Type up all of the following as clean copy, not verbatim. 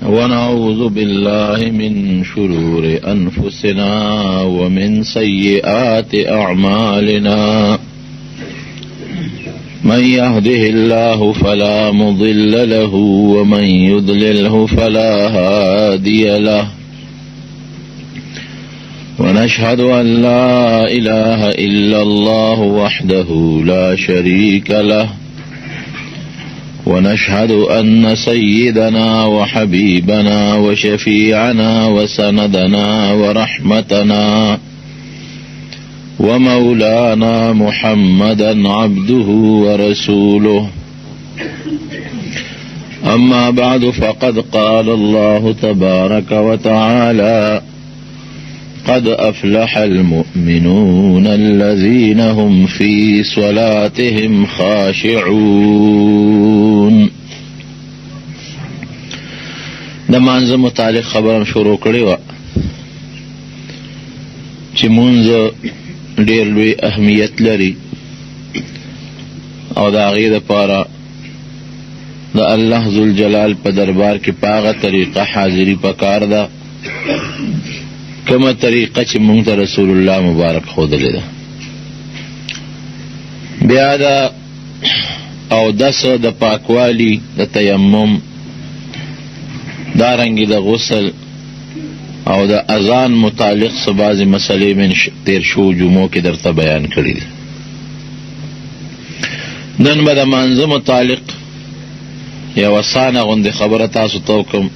ونعوذ بالله من شرور أنفسنا ومن سيئات أعمالنا من يهده الله فلا مضل له ومن يضلله فلا هادي له ونشهد أن لا إله إلا الله وحده لا شريك له ونشهد أن سيدنا وحبيبنا وشفيعنا وسندنا ورحمتنا ومولانا محمدا عبده ورسوله أما بعد فقد قال الله تبارك وتعالى قد أفلح المؤمنون الذين هم في صلاتهم خاشعون. د مانځه متعلق خبرم شروع کړې وه چې مونځ ډېر لوی اهمیت لري او د هغې دپاره د الله ذوالجلال په دربار کې په هغه طریقه حاضري پکار ده کومه طریقه چې مونږ ته رسول الله مبارک ښودلې ده. بیا د اودس د پاکوالي د تیمم دارنګې د غسل او د اذان متعلق څه بعضې مسلې من تیر شو جمعو کې درته بیان کړي دي. نن به د مانځه متعلق یوه اسانه غوندې خبره تاسو ته وکړم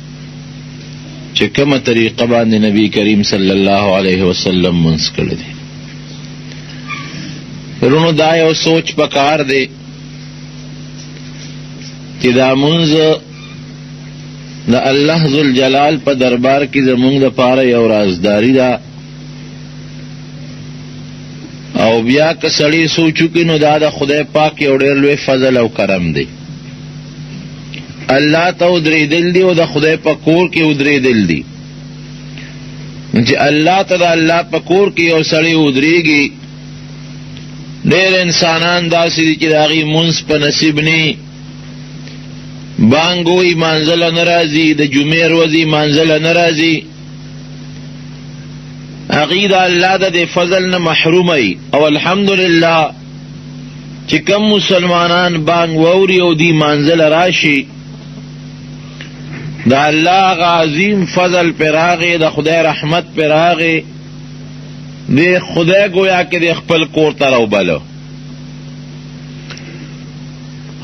چې کومه طریقه باندې نبی کریم صلی الله علیه وسلم منځ کړی دی. ورونو دا یو سوچ پکار دی چې دا منځ د الله ذوالجلال په دربار کې زمونږ دپاره یو رازداري ده او بیا که سړی سوچ وکړي نو دا د خدای پاک یو ډېر لوی فضل او کرم دی. الله ته ودرېدل دي او د خدای په کور کې ودرېدل دي. چې الله ته د الله په کور کې یو سړی ودرېږي ډېر انسانان داسې دي چې د هغې مونځ په نصیب نه بانګ وایي مانځله نه راځي، د جمعې ورځې مانځله نه راځي، هغې د الله د دې فضل نه محروم وي. او الحمدلله چې کم مسلمانان بانګ واوري او دې مانځله راشي د الله هغه عظیم فضل پر راغی، د خدای رحمت پر راغی، د خدای گویا کې د خپل کور ته راوبله.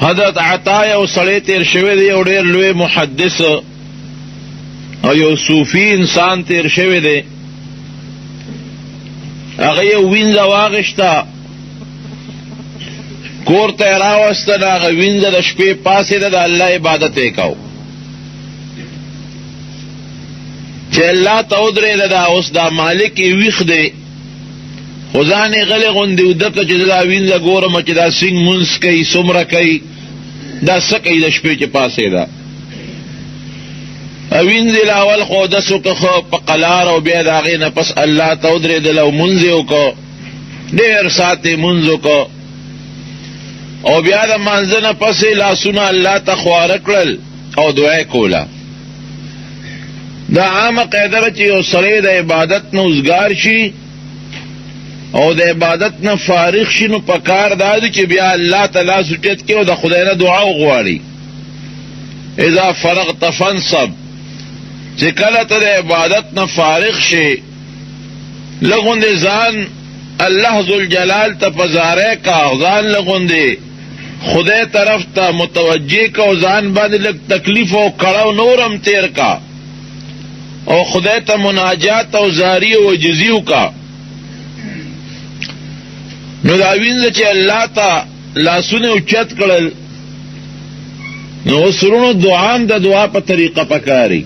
حضرت عطا یو سړی تیر شوی دی، یو ډېر لوی محدث او یو صوفي انسان تیر شوی دی. هغه یو وینځه واغېسته کور ته یې راوسته، د هغه وینځه د شپې پاسېده، د الله عبادت یې کو. چې الله ته ودرېده دا اوس دا مالک یې ویښ دی خو ځان یې غلی غوندې وده کړه چې زه دا وینځه ګورم چې دا سینګ مونځ کوي څومره کوي، دا څه کوي د شپې چې پاسېده. وینځې له اول خو اودس وکړه ښه په قلار او بیا د هغې نه پس الله ته ودرېدل او مونځ یې وکړه، ډېر ساعت یې مونځ وکړه او بیا د مانځه نه پسې لاسونه الله ته خواره کړل او دعا یې کوله. دا عامه قاعده ده چې یو سړی د عبادت نه اوزګار شي او د عبادت نه فارغ شي نو پکار دا دی چې بیا الله ته لاس اوچت کړي او د خدای نه دعا وغواړي. اذا فرغت فانصب، چې کله ته د عبادت نه فارغ شي لږ غوندې ځان الله ذوالجلال ته په زاری کا، ځان لږ غوندې خدای طرف ته متوجه کا او ځان باندې لږ تکلیف او کړاو نورم تیر کا او خدای ته مناجات او زاری او عجزي وکړه. نو دا وینځه چې الله ته لاسونه اوچت کړل نو اوس ورونو دعا د دعا په طریقه پکاري.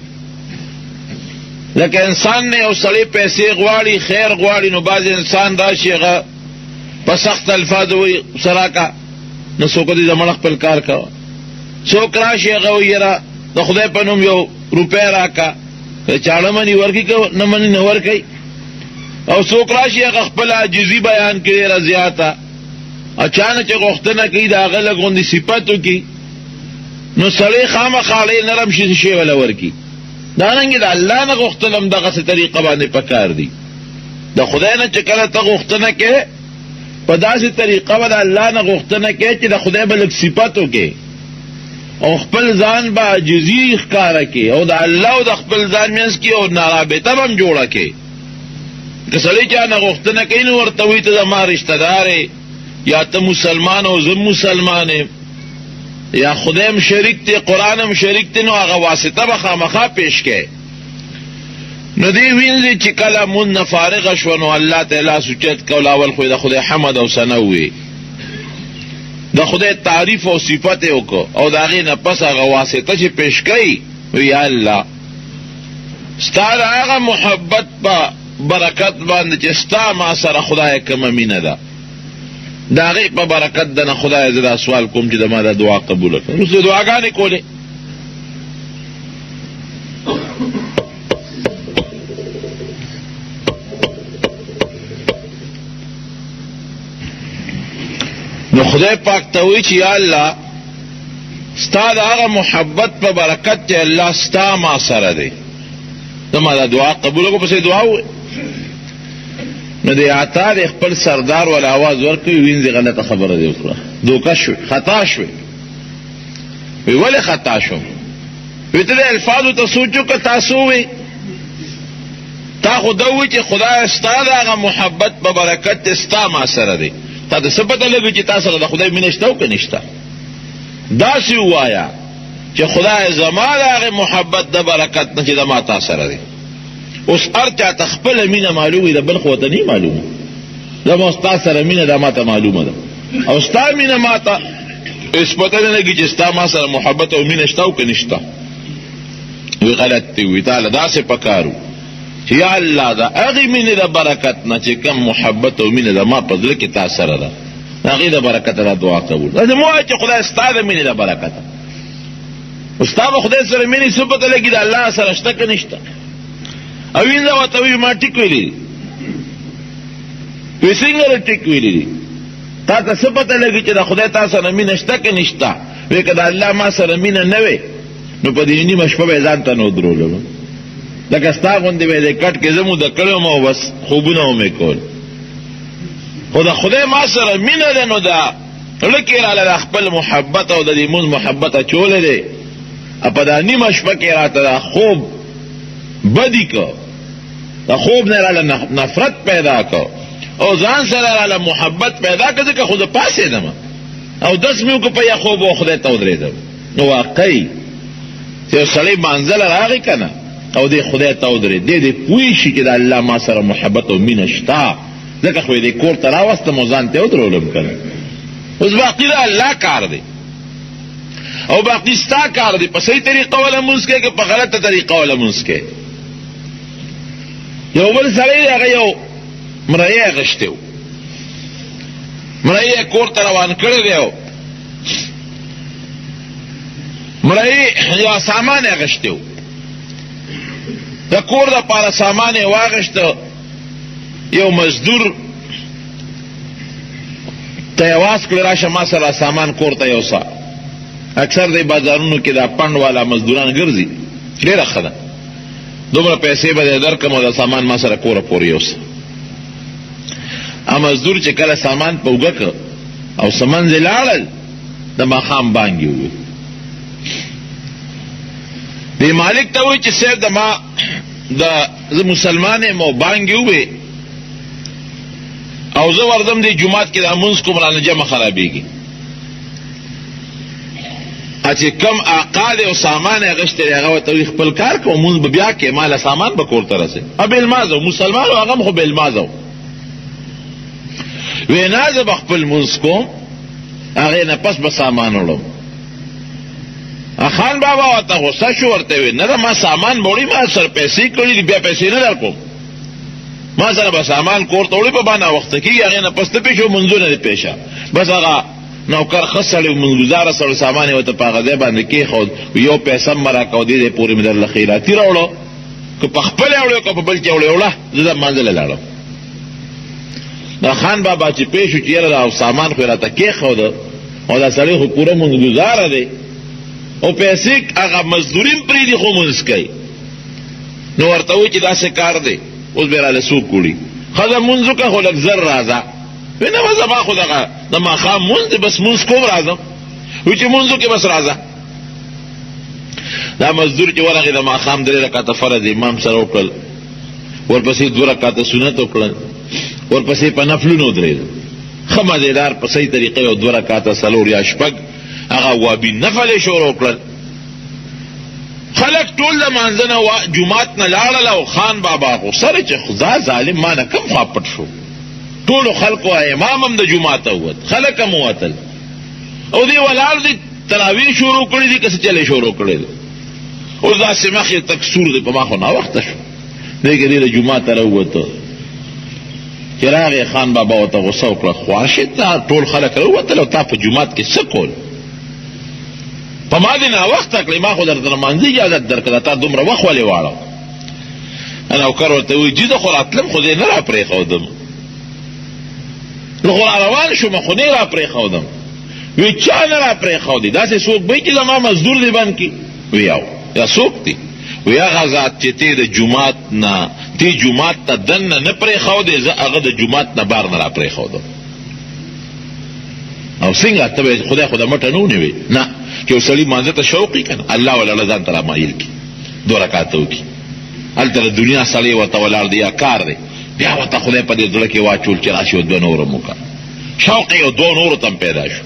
لکه انسان نه یو سړی پیسې غواړي، خیر غواړي، نو بعض انسان راشي هغه په سخت الفاظ وایي سراکا، نو څوک دې زمړه خپل کار کوه. څوک راشي هغه وایي یاره د خدای په نوم یو روپۍ راکا، چاړه مني ورکي که نه مني نه ورکوي. او څوک راشي هغه خپل عاجزي بیان کړي ډېره زیاته، اچانه چې غوښتنه کوي د هغه لږ غوندې صفت وکړي نو سړی خامخا ډېر نرم شي وله ورکي. دارنګه د الله نه غوښتل هم دغسې طریقه باندې پکار دي. د خدای نه چې کله ته غوښتنه کې په داسې طریقه به د الله نه غوښتنه کې چې د خدای به لږ صفت وکې او خپل ځان به عاجزي ښکاره کې او د الله او د خپل ځان منځ کې او رابطه به هم جوړه کې. که سړی چا نه غوښتنه کوي نو ورته وایي ته زما رشته دار یا ته مسلمان او زه مسلمان یا خدای هم شریک دی قرآن هم شریک دی، نو هغه واسطه به خامخا پیش کې. نو دی وینځي چې کله مون نه فارغه شوه نو الله تعالی سوچت کول اول خو د خدای حمد او ثنا ووایي، د خدای تعریف او صفت یې وکړو او د هغې نه پس هغه واسطه چې پیش کوي یا الله ستا د هغه محبت په برکت باندې چې ستا ما سره خدای کومه مینه ده د هغې په برکت ده نه خدای زه دا سوال کوم چې د ما دا دعا قبوله کړه. اوس دعاګانې کولې نو خدای پاک ته وایي چې یا الله ستا د هغه محبت په برکت چې الله ستا ما سره دی زما دا دعا قبوله کړه. پسې دعا ووایي نو د عطا د خپل سردار ولا آواز ورکوي وینځي غلطه خبره دی وکړه، دوکه شوې، خطا شوې. وی ولې خطا شوم؟ وی ته د الفاظو ته سوچ وکړه تاسو وی تا خو دا وی چې خدای ستا د هغه محبت په برکت ستا ما سره دی. تا د څه پته لګي چې تا سره د خدای مینه شته او که نشته؟ داسې ووایه چې خدای زما د هغې محبت د برکت نه چې د ما تا سره دی. اوس هر چاته خپله مینه معلومه ده، بل خو ورته نه معلومه. زما ستا سره مینه ده ما ته معلومه ده او ستا مینه ما ته هېڅ پته نه لګي چې ستا ما سره محبت او مینه شته او که نشته. وی غلط دی. وی تاله داسې پکار و چې یا الله د هغې مینې د برکت نه چې کم محبت او مینه ده ما په زړه کې تا سره ده د هغې د برکته دا دعا قبول. داسې مه وایه چې خدای ستا د مینې د برکته. ستا به خدای سره مینې څه پته لګي د الله سره شته که نشته؟ او وینځه ورته وایي ما ټیک ویلي دي. وی څنګه ټیک ویلي دي؟ تا ته څه پته لګي چې د خدای تا سره مینه شته که نشته؟ وی که د الله ما سره مینه نه وی نو په دې نیمه شپه به یې ځان ته نه ودرولو، لکه ستا غوندې به یې د کټ کې زه موده کړی وم او بس خوبونه ومې کول. خو د خدای ما سره مینه ده نو دا زړه کې راله د خپل محبت او د دې مونځ محبت اچولی دی. په دا نیمه شپه کې راته دا خوب بدی که د خوب نه راله نفرت پیدا که او ځان سره راله محبت پیدا که ځکه خو زه پاسېدم او دس مې وکړه په یا خوب او خدای ته ودرېدم. نو واقعي چې یو سړی منزله راغی که نه او دی خدای ته ودرېد دی دې پوه شي چې د الله ما سره محبت او مینه شته، ځکه خو یې دې کور ته راوستم او ځان ته یې ودرولم که نه. اوس باقي د الله کار دی او باقي ستا کار دی. په صحیح طریقه وله مونځ کوې که په غلطه طریقه وله مونځ کوې. یو بل سړی دی هغه یو مرۍ اخیستی و، مرۍ یې کور ته روان کړی دی او مرۍ یو سامان یې اخیستی و، د کور دپاره سامان یې واخیسته. یو مزدور ته یې واز کړی راشه ما سره سامان کور ته یوسه. اکثر دی بازارونو کې دا پنډ والا مزدوران ګرځي، ډېره ښه ده، دومره پیسې به دې درکړم او دا سامان ما سره کوره پورې یوسه. مزدور چې کله سامان په اوږه کړ او څه منځې لاړل د ماښام بانګ یې وویل. دې مالک ته ووایي چې صاحب د ما زه مسلمان یم او بانګ یې ووی او زه ورځم دې جومات کې دا مونځ کوم رانه جمع خرابېږي. چې کم آقا دی او سامان یې اخیستی دی هغه ورته وایي خپل کار کوه مونځ به بیا کې ماله سامان به کور ته رسوي. بېلمازه و مسلمان و هغه هم خو بېلمازه و. وی نه زه به خپل مونځ کوم هغې نه پس به سامان وړم. خان بابا ورته غصه شو، ورته وی نه ده ما سامان به وړي، ما سره پیسې کړي دي بیا پیسې نه در کوم، ما سره به سامان کور ته وړي په با ناوخته کېږي هغې نه پس ته پېښ و مونځونه دې پېښه. بس هغه نوکر ښه سړی مونځګزاره سړی سامان یې ورته په هغه ځای باندې کېښود، یو پیسه هم مه راکوه دې دی پورې مې درله خیراتي راوړو، که په خپل یې وړی که په بل کې وړی وړه زه د منځله لاړم. دا خان بابا چې پېښ شو چې یاره دا سامان خو یې راته کېښوده او دا سړی خو پوره مونځګزاره دی او پیسې هغه مزدوري هم پرېږدي خو مونځ کوي. نو ورته وایي چې داسې کار دی، اوس به راله څوک وړي؟ ښځه مونځ وکړه خو لږ زر راځه. وایي نه به زما خو دغه د ماښام مونځ دی، بس مونځ کوم راځم. وایي چې مونځ وکړې بس راځه. دا مزدور چې ورغې د ماښام 3 رکعته فرض امام سره وکړل، ورپسې 2 رکعته سنت وکړل، ورپسې په نفلونو درېد، ښه مزېدار په صحیح طریقه یو 2 رکعته 4 یا 6 هغه وابي نفل یې شروع کړل. خلک ټول د مانځه نه جومات نه لاړل او خان بابا خو سره چې خدا ظالم ما نه کم خوا پټ شو. ټولو خلکو امام هم د جوماته ووت، خلک هم ووتل او دی ولاړ دی تراویح شروع کړي دي که څه چلې شروع کړی دی. اوس داسې مخ یې تک سور دی، په ما خو ناوخته شو. دی که دی د جوماته راووته چې راغی خان بابا ورته غوسه وکړه، خواشې تا ټول خلک راووتل او تا په جومات کې څه کول؟ په ما دې ناوخته کړې، ما خو درته لمانځه اجازت درکړه، تا دومره وخت ولې واړه؟ نوکر ورته وایي جي زه خو راتلم خو دې نه را پرېښودم، زه خو را روان شوم خو نه را پرېښودم. وی چا نه را پرېښودې؟ داسې څوک به چې زما مزدور دې بند کړي؟ وی او یا څوک دی؟ وی هغه ذات چې تی د جومات نه تی جومات ته دننه نه پرېښودې، زه هغه د جومات نه بار نه را پرېښودم. او څنګه ته به خدای خو د مټه نه ونیوې؟ نه، چې یو سړي مانځه ته شوق وي که نه، الله ولاړه ځان ته رامایل کړي، 2 رکعته وکړي. هلته د دنیا سړی ورته ولاړ دی یا کار دی، بیا ورته خدای په دې زړه کې واچول چې راشي 2 نور هم وکړه. شوق یې 2 نورو ته هم پیدا شو.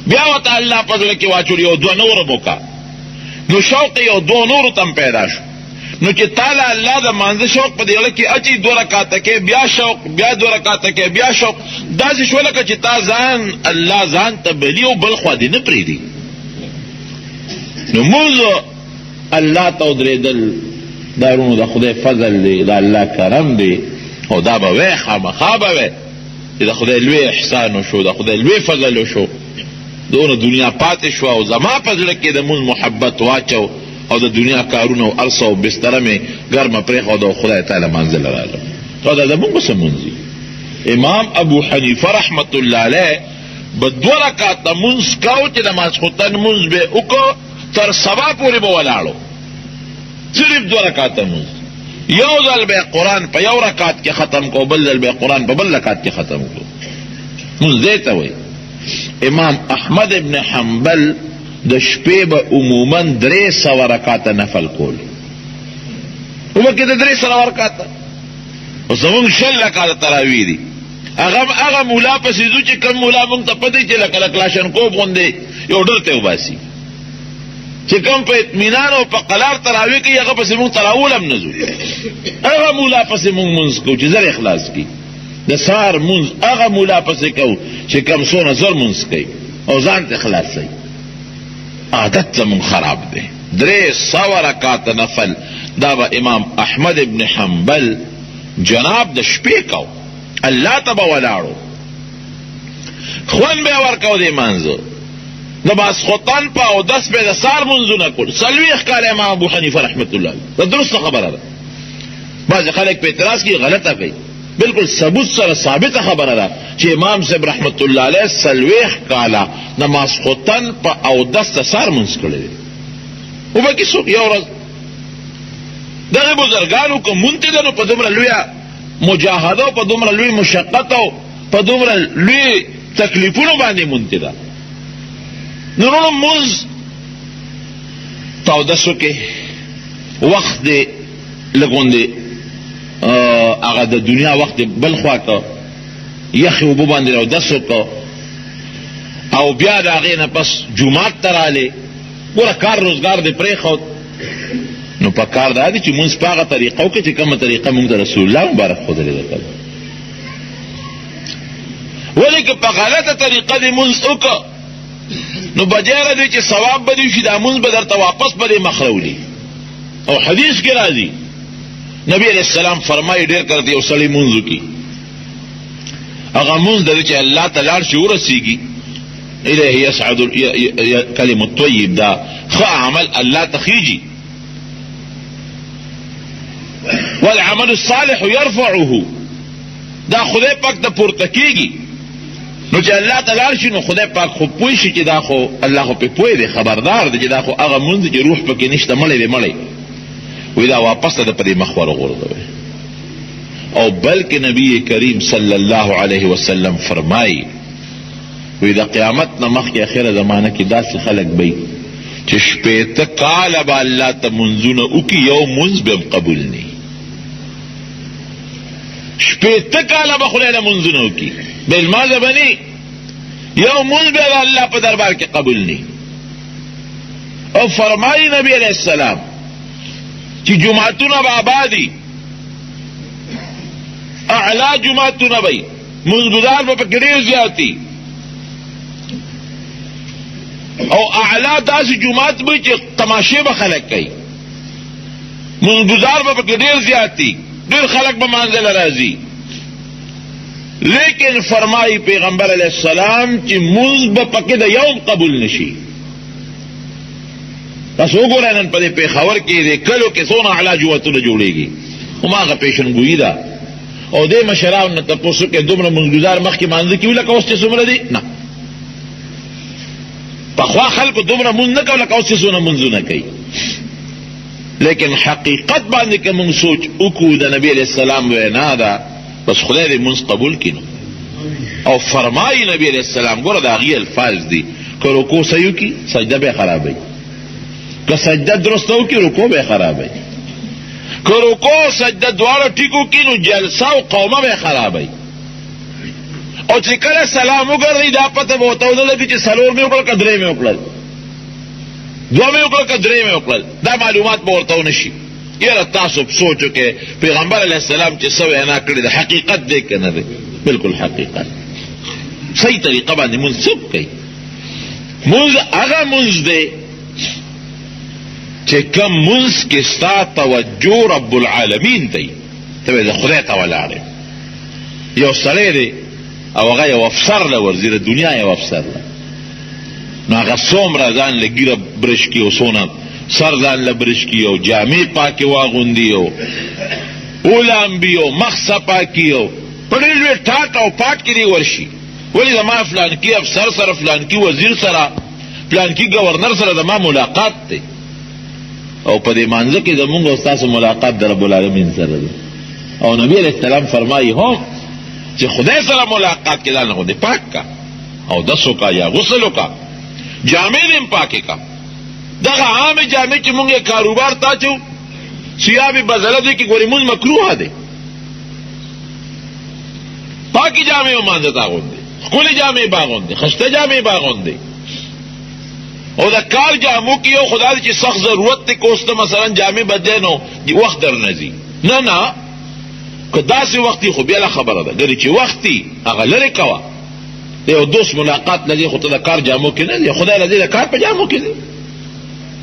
بیا ورته الله په زړه کې واچول یو 2 نور هم وکړه، نو شوق یو 2 نورو ته هم پیدا شو. نو چې تعالی الله د مانځه شوق په دې زړه کې اچي 2 رکعته کې بیا شوق، بیا 2 رکعته کې بیا شوق، داسې شو لکه چې تا ځان الله ځان ته بلي او بل خوا دې نه پرېږدي. نو موږ الله ته ودرېدل دا ورونو د خدای فضل دی، د الله کرم دی، او دا به وی خامخا به وی چې د خدای لوی احسان وشو، د خدای لوی فضل وشو، دونه دنیا پاتې شوه او زما په زړه کې د مونځ محبت واچو او د دنیا کارونه او ارسه او بستره مې ګرمه پرېښوده او خدای تعالی منزل راغلم. خو دا زمونږ به څه مونځ وي؟ امام ابو حنیفه رحمت الله علیه به 2 رکعته مونځ کو چې د ماسخوتن مونځ به وکړو تر سبا پورې به ولاړو، صرف 2 رکعته مونځ. یو ځل به قرآن په 1 رکعت کې ختم کو، بل ځل به قرآن په 2 رکعت کې ختم کو. مونځ دې ته وایي. امام احمد ابن حنبل د شپې به عموما 300 رکعته نفل کول، وبکې د 300 رکعته. او زمونږ 6 رکعته تراویح دي. هغه مولا پسې ځو چې کوم مولا مونږ ته پته چې لکه کلاشنکوف غوندې یو ډر ته وباسي، چې کوم په اطمینان او په قلار تراویح کوي هغه پسې مونږ تراول هم نه ځو. هغه مولا پسې مونږ مونځ کوو چې زر اخلاص کړي. د سهار مونځ هغه مولا پسې کوو چې کم څونه زر مونځ کوي او ځان ته اخلاصوي. عادت زمونږ خراب دی. 300 رکعته نفل دا به امام احمد ابن حنبل جناب د شپې کو، الله ته به ولاړو، خوند به ورکو د مانځه، د ماسخوتن په اودس به د سهار مونځونه کول. 40 کاله امام ابو حنیفه رحمت الله دا درسته خبره ده. بعض خلک په اعتراض کې غلطه کوي، بالکل ثبوت سره ثابته خبره ده چې امام صاحب رحمت الله علیه 40 کاله د ماسخوتن په اودس د سهار مونځ کړی دی. وبکې څوک یو ورځ دغه بزرګانو که مونته ده نو په دومره لویه مجاهده او په دومره لوی مشقت او په دومره لوی تکلیفونو باندې مونته ده. نو مونځ تاودس وکړې، وخت دې لږ غوندې هغه د دنیا وخت بل خوا که یخې اوبه باندې اودس وکړه او بیا د هغې نه پس جومات ته رالې. ګوره کار روزګار دې پرېښود، نو په کار دا دی چې مونځ په هغه طریقه وکړي چې کومه طریقه مونږ د رسول الله مبارک ښودلې ده. کله ولې که په غلطه طریقه دې مونځ وکړه نو بجایره دی چې ثواب به دې شي، دا مونځ به درته واپس به دې مخ راولي. او حدیث کې راځي نبی علیہ السلام فرمایي ډېر کله د یو سړي مونځ وکړي، هغه مونځ د چې الله ته لاړ شي ورسېږي، الیه یصعد کلم الطیب، دا ښه عمل الله ته خیږي، والعمل الصالح يرفعه، دا خدای پاک ته پورته کېږي. نو چې الله ته لاړ شي نو خدای پاک خو پوه شي چې دا خو الله خو پې پوه دی، خبردار دی چې دا خو هغه مونځ چې روح پکې نشته، مړی دی مړی. وی دا واپس ته په دې مخ ورغورځوئ. او بلکې نبی کریم صلی الله علیه وسلم فرمایي وی دا قیامت نه مخکې اخره زمانه کې داسې خلک به چې شپېته کاله به الله ته منځونه وکړي یو منځ به هم قبول ني. شپېته کاله به خدای له منځونه وکړي بالمازه به ني، یو منځ به د الله په دربار کې قبول ني. او فرمایي نبی علیہ السلام چې جمعتونه به آبادي، اعلی جمعتونه به منځګزار به پکې ډېر زیاتي، او اعلی داسې جمعات به چې تماشې به خلک کوي، منځګزار به پکې ډېر زیاتي، ډېر خلک به مانځه له راځي. لیکن فرمایي پیغمبر علیہ السلام چې منځ به پکې د یوم قبول نشي. تاسو وګورئ نن په دې پېښور کې د کلو کې څونه اعلی جوماتونه جوړېږي، هماغه پیشنګویي ده. او دې مشرانو نه تپوس وکړئ دومره منځګزار مخکې مانځه کوي لکه اوس چې څومره دي؟ نه، پخوا خلکو دومره مونځ نه کوي لکه اوس چې څونه مونځونه کوي. لیکن حقیقت باندې که مونږ سوچ وکړو د نبي علیہ السلام وینا ده، بس خدای دې مونځ قبول کړي. او فرمایي نبی علیہ السلام، ګوره د هغې الفاظ دي، که رکوع صحیح وکړي سجده به یې خرابوي، که سجده درسته وکړي رکوع به یې خرابوي، که رکوع سجده دواړه ټیک وکړي نو جلسه او قومه به یې خرابوي. او چې کله سلام وګرځي دا پته به ورته ونه لګي چې څلور مې وکړل که درې مې وکړل، دوه مې وکړل که درې مې وکړل، دا معلومات به ورته ونه شي. یاره تاسو سوچ وکړئ پیغمبر علیه السلام چې څه وینا کړې ده حقیقت دی که نه دی؟ بالکل حقیقت. صحیح طریقه باندې مونځ څوک کوي؟ مونځ هغه مونځ دی چې کوم مونځ کې ستا توجه رب العالمین دی، ته به د خدای ته ولاړې. یو سړی دی او هغه یو افسر له ورځي د دنیا یو افسر له، نو هغه څومره ځان له ګیره برش کي او څونه سر ځان له برش کي او جامې پاکې واغوندي او ولامبي او مخ صفا کي او په ډېر لوی ټاټ او پاټ کې دی ورشي. ولې زما فلانکي افسر سره، فلانکي وزیر سره، فلانکي گورنر سره زما ملاقات دی. او په دې مانځه کې زمونږ او ستاسو ملاقات د رب العالمین سره دی. او نبی علیہ السلام فرمایي هم چې خدای سره ملاقات کې ځان غوندې پاک کا او دس وکا یا غسل وکا، جامې دې هم پاکې کا. دغه عامې جامې چې مونږ یې کاروبار تا چو ثياب بدله دي کې ګورې مونږ مکروه دی، پاکې جامې ومانځه تا غوندې، ښکلې جامې باغوندې، خسته جامې باغوندې. او د کار جامو کې یو خدا دې چې سخت ضرورت دی که اوس ته مثلا جامې بدلې نو وخت در نه ځي، نه که داسې وخت خو بیا له خبره ده، ګنې چې وخت دی هغه لرې کوه. د یو دوست ملاقات لدې خو ته د کار جامو کې نه دی، خدای لدې د کار په جامو کې دی.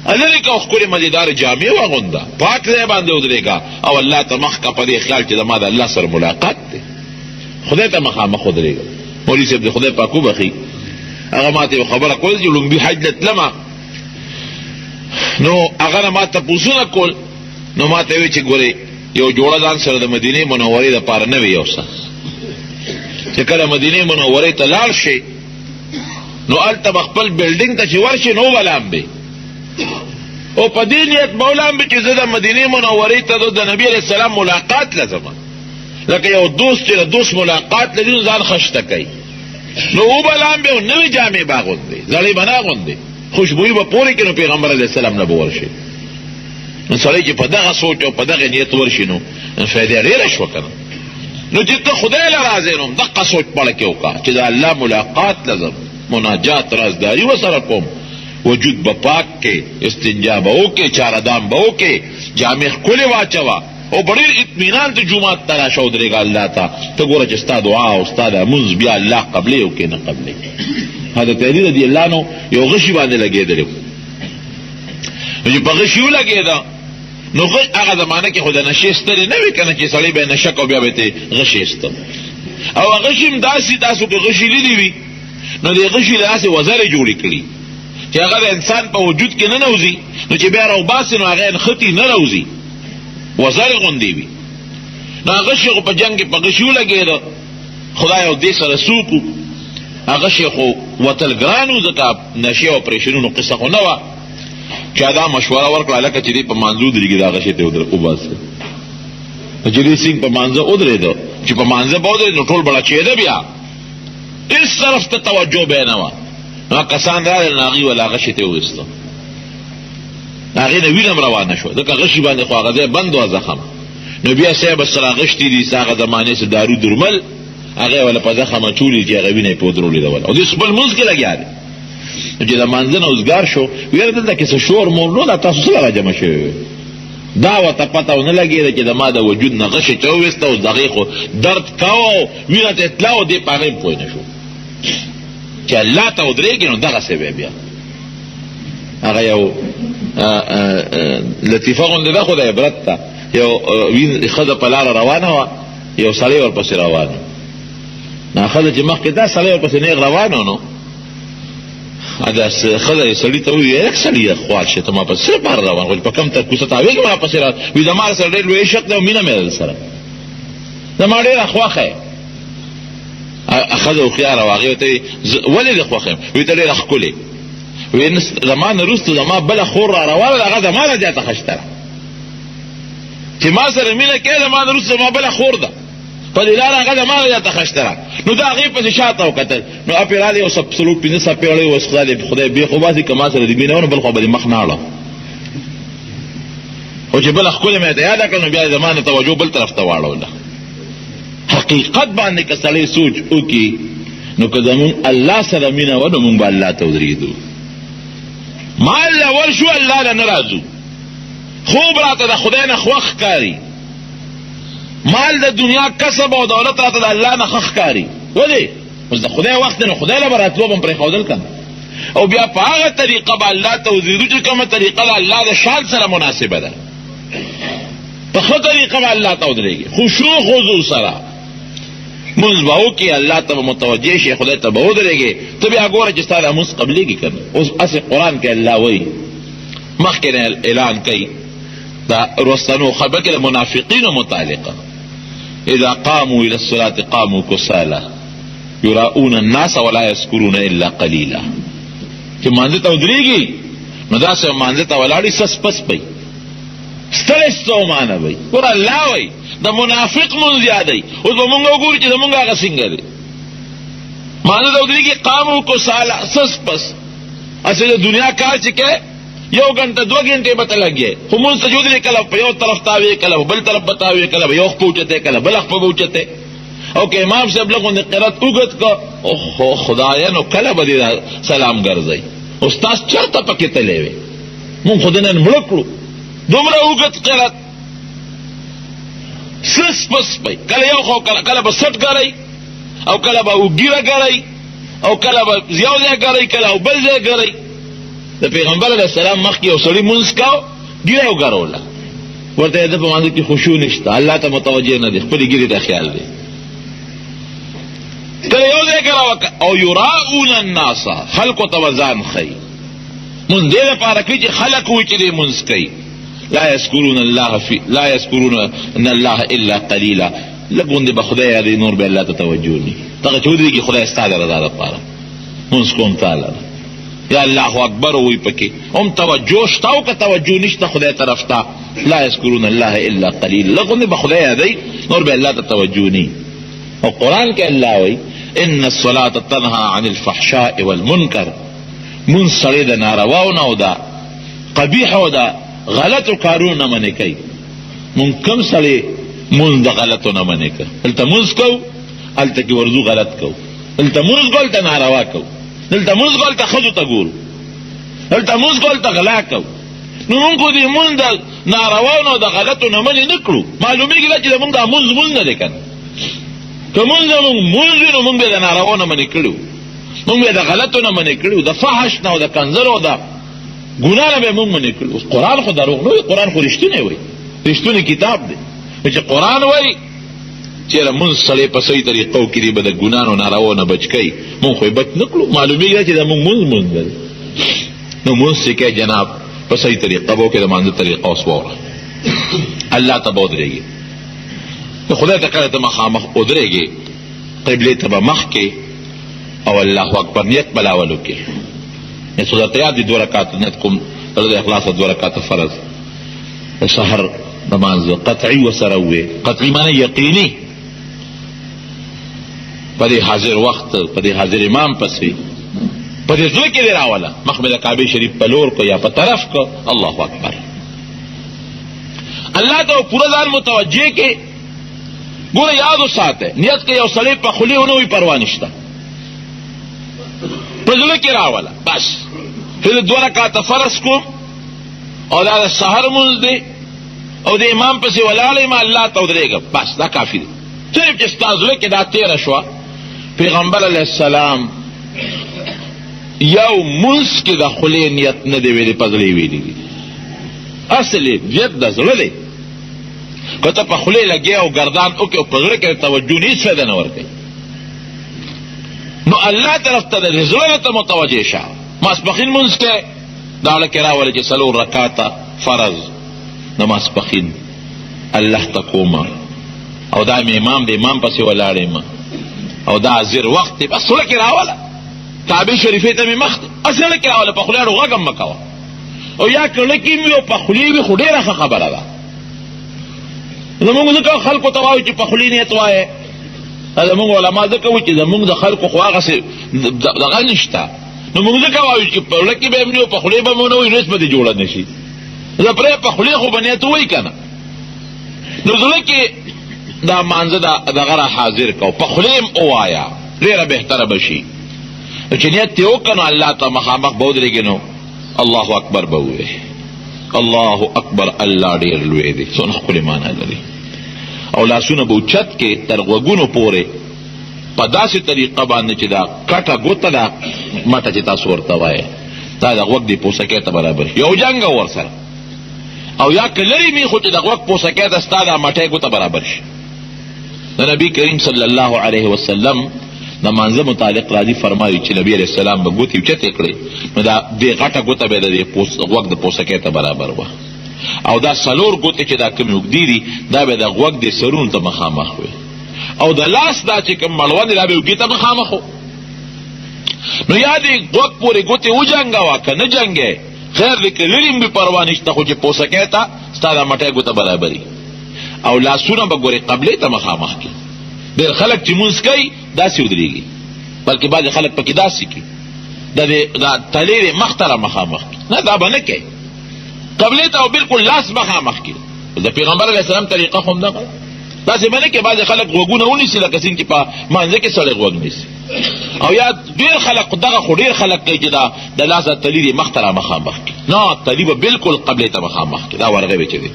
لرې کوه ښکلې مزېدارې جامې واغونده، پاک ځای باندې ودرېږه او الله ته مخ که په دې خیال چې زما د الله سره ملاقات دی، خدای ته مخامخ ودرېږه. مولوي صاحب د خدای پاک وبخي، هغه ما ته یو خبره کوله چې لومبي حج له تلمه، نو هغه نه ما ته پوښتنه کول، نو ما ته ویې چې ګورې یو جوړه ځان سره د مدینې منورې دپاره نه وي یو څه، چې کله مدینې منورې ته لاړ شي نو هلته به خپل بلډینګ ته چې ورشي نو به لامبې، او په دې نیت به ولامبې چې زه د مدینې منورې ته د نبي علیه السلام ملاقات لزمه. لکه یو دوست چې د دوست ملاقات لري نو ځان خشته کوي، نو او به لامبې او نوې جامې به اغوندې، زړې به نه اغوندې، خوشبویي به پورې کړي، نو پیغمبر علیه السلام نه به ورشي. نو سړی چې په دغه سوچ او په دغه نیت ورشي نو فایده ډېره شوه که نه. نو چې ته خدای له راځې نو دقه سوچ پړه کې وکړه چې د الله ملاقات لازم، مناجات رازداري ورسره کوم، وجود به پاک کې، استنجا به وکړې، چاردام به وکړې، جامې ښکلې واچوه او بډېر اطمینان ته جومات ته راشه ودرېږه الله ته. ته ګوره چې ستا دعا او ستا د مونځ بیا الله قبلې او که نه قبلې. حضرت علي رضي الله عنه یو غشي باندې لګېدلی و، نو چې په غشي ولګېده نو هغه زمانه کې خو د نشې سترې نه وي که نه چې سړی به یې نشه کو بیا به یې غشي ایسته، او غشي هم داسې تاسو که غشي لیدي وي نو د غشي له داسې وزرې جوړې کړي چې هغه د انسان په وجود کې نه نوځي، نو چې بیا راوباسي نو هغه نښتي نه راوځي، وزرې غوندې وي. نو هغه شي خو په جنګ کې په غشي ولګېده، خدای او دې سره څوک و، هغه شي خو وتل ګران و، ځکه نشې او اپرېشنونو قصه خو نه وه. چا دا مشوره ورکړه لکه چې دې په مانځو درېږي دا غشې ته وباسه. چې دې سینګ په مانځه ودرېده چې په مانځه به ودرېد نو ټول بړچېده بیا هېڅ طرف ته توجه به یې نه وه. نو کسان راغلل نو هغې وله غشې ته وویسته، هغې نه وینه هم روانه شوه ځکه غشي باندې خو هغه ځای بند وه زخم. نو بیا صاحب سره غشتي دي هغه زمانې څه دارو درمل هغې وله په زخم اچولي چې هغه وینه یې په ودرولې ده وله او دوی خپل مونځ کې لګیا دی. چې د مانځه نه اوزګار شو ویره دلته کې څه شور مور نو دا تاسو څه لره جمع شوي دا ورته پته ونه لګېده چې د ما د وجود نه غشې چې وویسته اوس د هغې خو درد کوه وینه ته تله و دې په هغې پوه نه شو چې الله ته ودرېږي نو دغسې به بیا هغه یو لطیفه غوندې ده خو د عبرت ته یو ښځه په لاره روانه وه یو سړی ورپسې روان و. نو ښځه چې مخکې دا سړی ورپسې نیغ روان و نو دا ښځه یې سړي ته وویل یک سړي خوار شي ته ما پسې څه لپاره روان خو په کوم کوڅه تاویږي ما پسې وایي زما سره ډېر لوی عشق دی او مینه مې درسره زما ډېره خوښه یې. ښځه هوښیاره وه هغې ورته وایي ولې دې خوښه یم وایي ته ډېره ښکلې وایي زما نه وروسته زما بله خور را روانه ده هغه زما نه زیاته ښشته ده چې ما سره مینه کوې زما نه وروسته زما بله خور ده په دې لاره هغه زما نه زیاته ښشته ده. نو دا هغې پسې شاته وکتل نو اپې راغلی یو څلور پنځه څپې وړی اوس خدای بېخ وباسي که ما سره دې مینه ونه بل خوا به دې مخ نه اړه خو چې بله ښکلې مې ته یاده کړه نو بیا زما نه توجه بل طرف ته واړوله. حقیقت باندې که سړی سوچ وکړي نو که زمونږ الله سره مینه وه نو مونږ به الله ته ودرېږدو. مال له ورشو الله له نه راځو خوب راته د خدای نه خوښ ښکاري مال د دنیا کسب او دولت راته د الله نه ښه ښکاري ولې اوس د خدای وخت دی نو خدای له به راتلو به م پرېښودل که او بیا په هغه طریقه به الله ته ودرېږو چې کومه طریقه د الله د شان سره مناسبه ده په ښه طریقه به الله ته ودرېږي خشوع خضوع سره مونځ به وکړي الله ته به متوجه شي خدای ته به ودرېږي ته بیا ګوره چې ستا دا مونځ قبلېږي که نه. اوس هسې قرآن کې الله وایي مخکې نه اعلان کوي دا رستنو خبر کې د منافقینو متعلقه اذا قاموا الى الصلاة قاموا كسالى يراؤون الناس ولا يذكرون الا قليلا چې مانځه ته ودرېږي نو داسې مانځه ته ولاړي سس پس پئ ستړی ستومانه وئ ګوره الله وایي د منافق مونځ یادوي اوس به مونږ وګورو چې زمونږ هغه څنګه دی مانځه ته ودرېږي قاموا كسالى سس پس هسې د دنیا کار چې کې یو غنټه دوه غنټې به ته لګې خو مونځ ته چې ودرېږي کله په یو طرف تاوې کله په بل طرف به تاوې کله به یو خپه اوچتې کله بل خپه به اوچتې او که امام صاحب لږ غوندې قرات اوږد که اوهو خدایه نو کله به دې سلام ګرځئ استاذ چېرته پکې تللی وې مونږ خو د نن مړه کړو دومره اوږد قرات سس پس پئ کله یو خو کله به سټ ګرئ او کله به اوږیره ګرئ او کله به یو ځای ګرئ کله او بل ځای ګرئ د پیغمبر علیه السلام مخکې یو سړي مونځ کاو ګیره یې وګروله ورته یې ده په مانځه کې خشوع نشته الله ته متوجه نه دی خپلې ګیرې ته خیال دی کله یو ځای ګره او یراؤون الناس خلکو ته به ځان ښیي مونځ دې دپاره کوي چې خلک وایي چې دې مونځ کوي لا یذکرون ان الله الا قلیلا لږ غوندې به خدای یادوي نور به الله ته توجه نه دغه چې ودرېږي خدای ستا د رضا دپاره مونځ کوم تاله یا الله اکبر وی پکې هم توجه شته او که توجه نشته خدای طرف ته لا یذکرون الله الا قلیل لغونې به خدای یادوي نور به الله ته توجه نه. او قرآن کې الله وی ان الصلاة تنهى عن الفحشاء والمنکر مونځ سړی د نارواو نه او د قبیح او د غلطو کارونو نه منې کوي مونږ کوم سړی مونځ د غلطو نه منې کوي هلته مونځ کوو هلته کې ورځو غلط کوو هلته مونځ کوو هلته ناروا کوو دلته مونځ کوو هلته ښځو ته ګورو دلته مونځ کوو هلته غلا کوو نو مونږ خو دې مونځ د نارواو نه او د غلطو نه منې نه کړو معلومېږي دا چې زمونږ دا مونځ نه دی که نه که مونځ زمونږ مونځ وي نو مونږ به د نارواو نه منې کړي مونږ به د غلطو نه منې کړي د فحش نه او د کنځلو او د ګناه نه به مونږ منې کړي اوس قرآن خو دروغ نه وي قرآن خو رښتونی وایي رښتونی کتاب دی چې قرآن وایي چېرې مونځ سړی په صحیح طریقو کې دی به د ګناه او نارواو نه بچ کوي مونږ خو یې بچ نه کړو معلومېږي چې دا مونږ مونځ دی نو مونځ چې کوې جناب په صحیح طریقه به وکړې د مانځه طریقه اوس واوره الله ته به ودرېږي د خدای ته کله ته مخامخ ودرېږې قبلې ته به مخ کې او الله اکبر نیت بلاول وکړې صورت یاد دي 2 رکعات نیت کوم د اخلاص 2 رکعته فرض د سحر نماز قطعی وسره وې. قطعی معنی یقیني، په دې حاضر وخت په دې حاضر امام پسې په دې ځل کې دی راوله مخ مې د کعبه شریف په لور کو یا په طرف کو. الله اکبر. الله ته پورا ځان متوجه کې ګوره یاد وساته نیت کې یو سړی په خلی ونه وي پروا نشته په ځل کې راوله بس پھر 2 رکعات فرض کو او دا سحر مونږ دی او د امام پسې ولاړې ما الله ته ودرېږم بس دا کافي دی. صرف چې ستا زړه کې دا تېره شوه پیغمبر علیه السلام یو منځ کې د خولې نیت نه دی ویلي په زړه یې ویلي دي. اصل نیت د زړه دی، که ته په خولې لګې او ګردان وکړې او په زړه کې توجه نه هېڅ فایده نه ورکوي. نو الله طرف ته د زړه ته متوجه شه. ماسپښین منځ کې دا لکې راوله چې 4 رکعاته فرض د ماسپښین الله ته کومه او دا مې امام د امام پسې ولاړې ما او دا زیر وخت دی بس زړه کې راوله کعبې شریفې ته مې مخ دی زړه کې راوله په خولې غږ هم مه کوه او یا کړه کې مې او په خولې وي خو ډېره ښه خبره ده. زمونږ ځکه خلکو ته وایو چې په خولې نیت وایې زمونږ علما ځکه وایي چې زمونږ د خلکو خو هغسې دغه نشته نو موږ ځکه وایو چې په زړه کې به یې نه وي په خولې به مو نه وي نو هېڅ به دې جوړه نه شي. زه پرې په خولې خو به نیت ووایي که نه نو زړه کې دا مانځه دغه را حاضر کو په خولې هم ووایه ډېره بهتره به شي. چې نیت یې وکړه نو الله ته مخامخ به ودرېږي نو الله اکبر به ووایې. الله اکبر الله ډېر لوی دی څونه ښکلې معنی لري. او لاسونه به اوچت کې تر غوږونو پورې په داسې طریقه باندې چې دا کټه ګوته ده مټه چې تاسو ورته وایې دا د غوږ د پوسکۍ ته برابر یو جنګ ورسره او یا که لرې وي خو چې د غوږ پوسکۍ ته ستا دا مټۍ ګوته برابر شي. د نبي کریم صلی الله علیه وسلم د مانځه متعلق راځي فرمایي چې نبي علیه السلام به ګوتې اوچتې کړې نو دا دې غټه ګوته به د غوږ د پوسکۍ ته برابر وه او دا 4 ګوتې چې دا کومې اوږدې دي دا به د غوږ د سرونو ته مخامخ وي او د لاس دا چې کوم مړوند دا به اوږې ته مخامخ و. نو یا دې غوږ پورې ګوتې وجنګوه که نه جنګې خیر دی که لرې هم بې پروا نشته خو چې پوسکۍ ته ستا دا مټۍ ګوته برابري او لاسونه به ګورې قبلې ته مخامخ کړي. ډېر خلک چې مونځ کوي داسې ودرېږي بلکې بعضې خلک پکې داسې کړي دا تلې دې مخ ته را مخامخ کړي نه دا به نه کوي قبلې ته او بلکل لاس مخامخ کړي. د پیغمبر علیه السلام طریقه خو همدغه داسې به نه کوي. بعضې خلک غوږونه ونیسي لکه څنګه چې په مانځه کې سړی غوږ نیسي او یا ډېر خلک دغه خو ډېر خلک کوي چې دا د لاس د تلې دې مخ ته را مخامخ کړي نه تلې به بلکل قبلې ته مخامخ کړي دا ورغوې چې دی.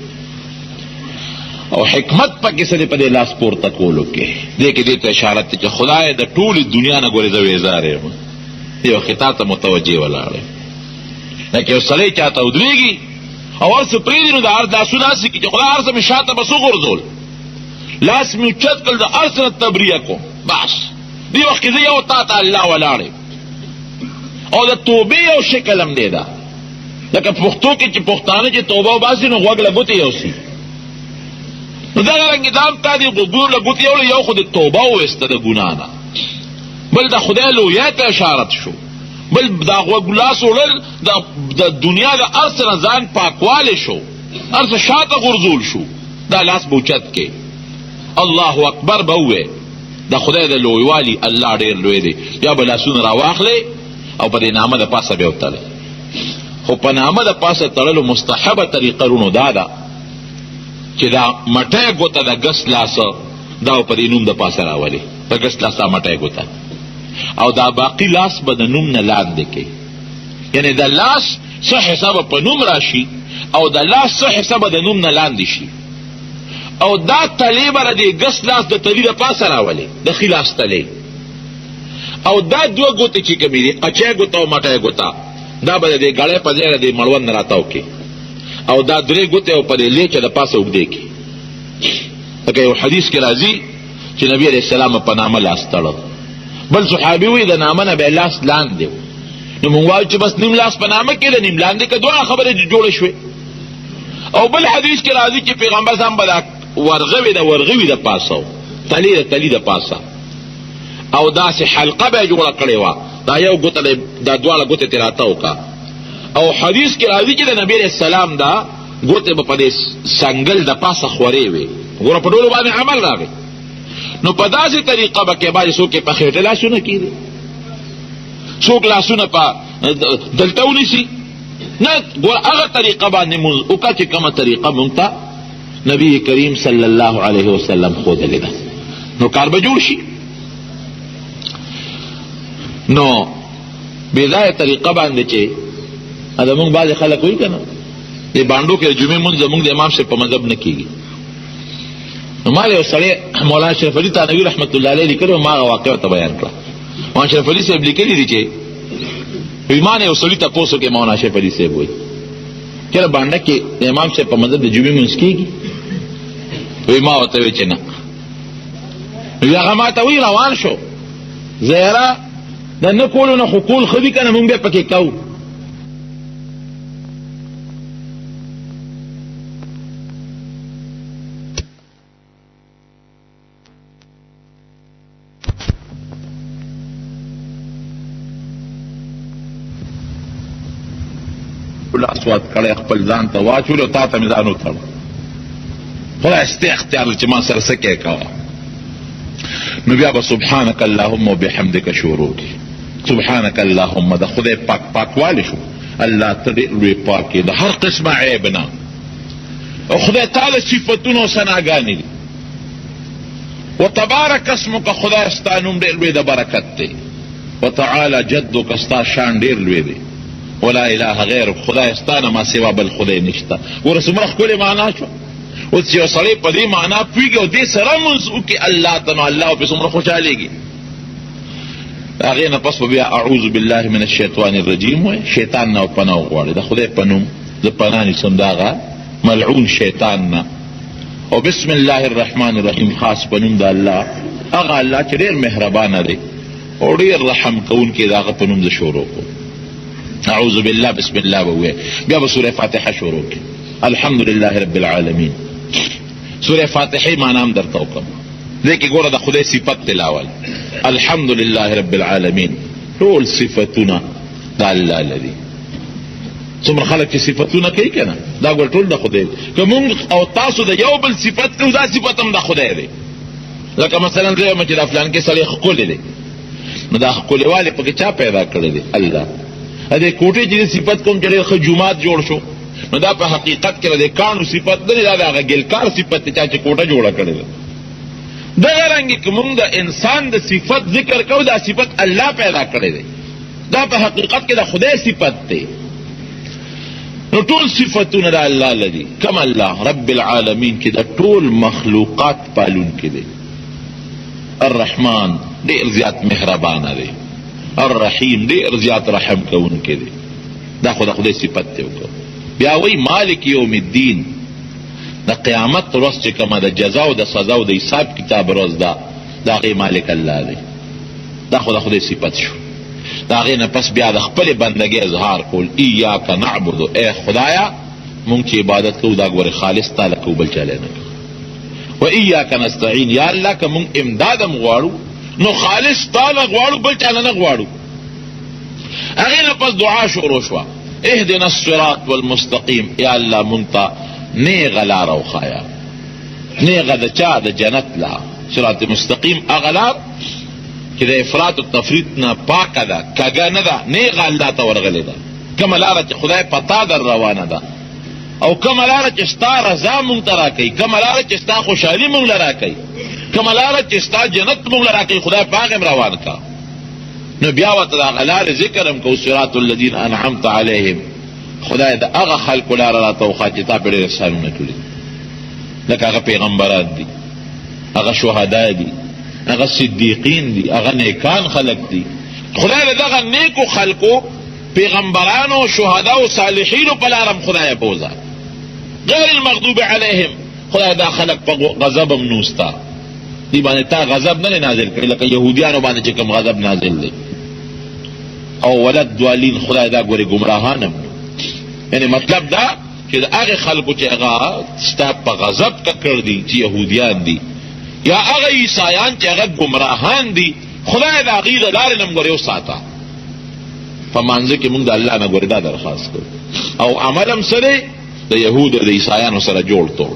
او حکمت پکې څه دی په دې لاس پورته کولو کې دې کې دې ته اشاره ده چې خدای د ټولې دنیا نه ګورې زه ویزار یم یو خطاب ته متوجه ولاړ یم. لکه یو سړی چاته ودرېږي او هر څه پرېږدي نو د هر لاسونه هسې کړي چې خدای هر څه مې شاته بس وغورځول لاس مې اوچت کړل د هر څه نه تبریه کوم بس دې وخت کې زه یو تا ته الله ولاړ یم. او د توبې یو شکل هم دی دا لکه پښتو کې چې پښتانه چې توبه وباسي نو غوږ له ګوتې یوسي نو دغه رنګې دا هم تا دې غوږونو له ګوتې یوړې یو خو د توبه وویسته د ګناه نه بل د خدای لویۍ ته اشارت شو بل دا غوږ لاس وړل د دنیا د هر څه نه ځان پاکوالی شو هر څه شاته غورځول شو دا لاس به اوچت کې الله اکبر به ووایې د خدای د لویوالي الله ډېر لوی دی. یا به لاسونه راواخلې او په دې نامه د پاسه به یې وتړئ خو په نامه د پاسه تړلو مستحبه طریقه رونو دا ده چې دا مټۍ ګوته د ګس لاسه دا په دې نوم د پاسه راولي د ګس لاسه مټۍ ګوته او دا باقي لاس به د نوم نه لاندې کوي یعنی د لاس څه حسابه په نوم راشي او د لاس څه حسابه د نوم نه لاندې شي او دا تلې به د ګس لاس د تلې د پاسه راولي د ښي لاس تلې او دا 2 ګوتې چې کومې دي قچۍ ګوته او مټۍ ګوته دا به د ګړۍ په ځای د مړوند نه راتاو کې او دا 3 ګوتې او په دې لیچه د پاسه اوږدې کې لکه یو حدیث کې راځي چې نبي علیه السلام په نامه لاس تړل بل صحابي وایي د نامه نه به لاس لاندې و نو مونږ وایو چې بس نیم لاس په نامه کې د نیم لاندې که دواړه خبرې جوړې شوې. او بل حدیث کې راځي چې پیغمبر صاحب به دا ورغوي د ورغوي د پاسه تلې د تلې د پاسه او داسې حلقه به یې جوړه کړې وه دا یو ګوته دا دواړه ګوتې ترې راتاو کا او حدیث کې راځي چې د نبی علیہ السلام دا ګوتې به په دې سنګل د پاسه خورې وي. ګوره په ټولو باندې عمل راغی. نو په داسې طریقه به کې باندې څوک په خېټه لاسونه کېږي، څوک لاسونه په دلته ونیسي. نه، ګوره هغه طریقه باندې مونځ وکړه چې کومه طریقه مونږ ته نبی کریم صلی الله علیه وسلم ښودلې ده، نو کار به جوړ شي. نو بېځایه طریقه باندې چې دا مونږ بعضې خلک وایي که نه دې بانډو کې د جمعې مونځ زمونږ د امام صاحب په مذهب نه کېږي. نو ما یو سړی مولانا شرف علي تانوي رحمت الله علیه لیکلي، ما هغه واقعه ورته بیان کړه. مولانا شرف علي صاحب لیکلي دي چې وایي ما نه یو سړي تپوس وکړې، مولانا شرف علي صاحب وایي چېرې بانډه کې د امام صاحب په مذهب د جمعې مونځ کېږي؟ وایي ما ورته وایي چې نه. نو هغه ما ته وایي روان شو، زه یاره د نه کولو نه خو کول ښه دي که نه، مونږ بیا پکې کوو. اسواد کړی خپل ځان ته واچولو، تا ته مې ځان وتړ. خدای ستا اختیار چې ما سره څه کې کوه. نو بیا به سبحانک اللهم وبحمدک شروع کړي. سبحانک اللهم د خدای پاک پاکوالی شو. الله ته ډېر لوی پاک یې د هر قسمه عیب نه، او خدای تعالی صفتونه او ثناګانې دي. وتبارک اسمک، خدای ستا نوم ډېر لوی د برکت دی. وتعالی جدک، ستا شان ډېر لوی دی. ولا اله غیر، خدای ستانه ما سوا بل خدای نشته. ورسې څومره ښکلې معنا شو. اوس چې یو سړی په دې معنا پوهېږي او دې سره مونځ وکړي الله ته، نو الله پرې څومره خوشحالېږي. د هغې نه پس به بیا اعوذ بالله من الشیطان الرجیم وایي، شیطان نه پناه وغواړي. د خدای په نوم زه پناه نیسم د هغه ملعون شیطان نه. او بسم الله الرحمن الرحیم، خاص په نوم د الله، هغه الله چې ډېر مهربانه دی او ډېر رحم کوونکی د هغه په نوم زه شروع کوم. اعوذ بالله بسم الله بوئے. بیا به سورہ فاتحه شروع کی. الحمدللہ رب العالمین. سورہ فاتحه معنی هم درته وکم، لیکن ګوره د خدای صفت تلاول. الحمدللہ رب العالمین، ټول صفتونه د الله لري. څومره خلک چې صفتونه کوي که نه، دا ګوره ټول د خدای دی. که مونږ او تاسو د یو بل صفت کوو، دا صفت هم د خدای دی. لکه مثلا زه یم چې دا فلان کې سړی ښکلی دی، نو دا ښکلیوالی پکې چا پیدا کړی دی؟ الله. دې کوټې چې صفت کوم چې ډېر ښه جومات جوړ شو، نو دا په حقیقت کې د کاڼو صفت نه دی، دا د هغه ګلکار صفت دی چا چې کوټه جوړه کړې ده. دغه رنګې که مونږ د انسان د صفت ذکر کوو، دا صفت الله پیدا کړی دی، دا په حقیقت کې د خدای صفت دی. نو ټول صفتونه د الله لري. کم الله رب العالمین کې د ټول مخلوقات پالونکی دی. الرحمن ډېر زیات مهربانه دی. الرحیم ډېر زیات رحم کوونکی دی. دا خو د خدای صفت دی. بیا وایي مالک یوم الدین، د قیامت ورځ چې کومه د جزا او د سزا او د حساب کتاب ورځ ده، د هغې مالک الله دی. دا خو د خدای صفت شو. د هغې نه پس بیا د خپلې بندګۍ اظهار کول. ایاک نعبدو، ای خدایا مونږ چې عبادت کوو دا ګورې خالص تا له کوو، بل چا له نه کوو. و ایاک نستعین، یا الله که مونږ امداد هم غواړو نو خالص تا نه غواړو، بل چا نه غواړو. هغې نه پس دعا شروع شوه. اهدنا الصراط والمستقیم، یا الله مونږ ته نیغه لاره وښایه. نیغه د چا؟ د جنت لاره. صراط مستقیم هغه لار چې د افراط و تفریط نه پاکه ده، کږه نه ده، نیغه الله ته ورغلې ده. کومه لاره چې خدای پتا در روانه ده، او کومه لاره چې ستا رضا مونږ ته راکوي، کومه لاره چې ستا خوشحالي مونږ له راکوي، کومه لاره چې ستا جنت مونږ له راکوي، خدای په هغې روان کا. نو بیا ورته د هغه لارې ذکر هم کوو. صراط الذین انعمت علیهم، خدای د هغه خلکو لاره راته وښایه چې تا پرې ډېر احسانونه کړي، لکه هغه پیغمبران دي، هغه شهدا دي، هغه صدیقین دي، هغه نیکان خلک دي. خدای د دغه نیکو خلکو پیغمبرانو، شهدا او صالحینو په لاره هم خدای بوځه. غیر المغضوب علیهم، خدای دا خلک په غضب هم نوستا، دی باندې تا غضب نه نازل کړي، لکه یهودیانو باندې چې کوم غضب نازل دی. او ولد دوالین، خدای دا ګورې ګمراهان هم. یعنی مطلب دا چې د هغې خلکو چې هغه ستا په غضب ککړ دي، چې یهودیان دي، یا هغه عیسایان چې هغه ګمراهان دي، خدای د هغې د لارې نه هم ګورې وساته. په مانځه کې موږ د الله نه ګورې دا درخواست کوو. او عمل هم څه دی؟ د یهودو د عیسایانو سره جوړ توړ.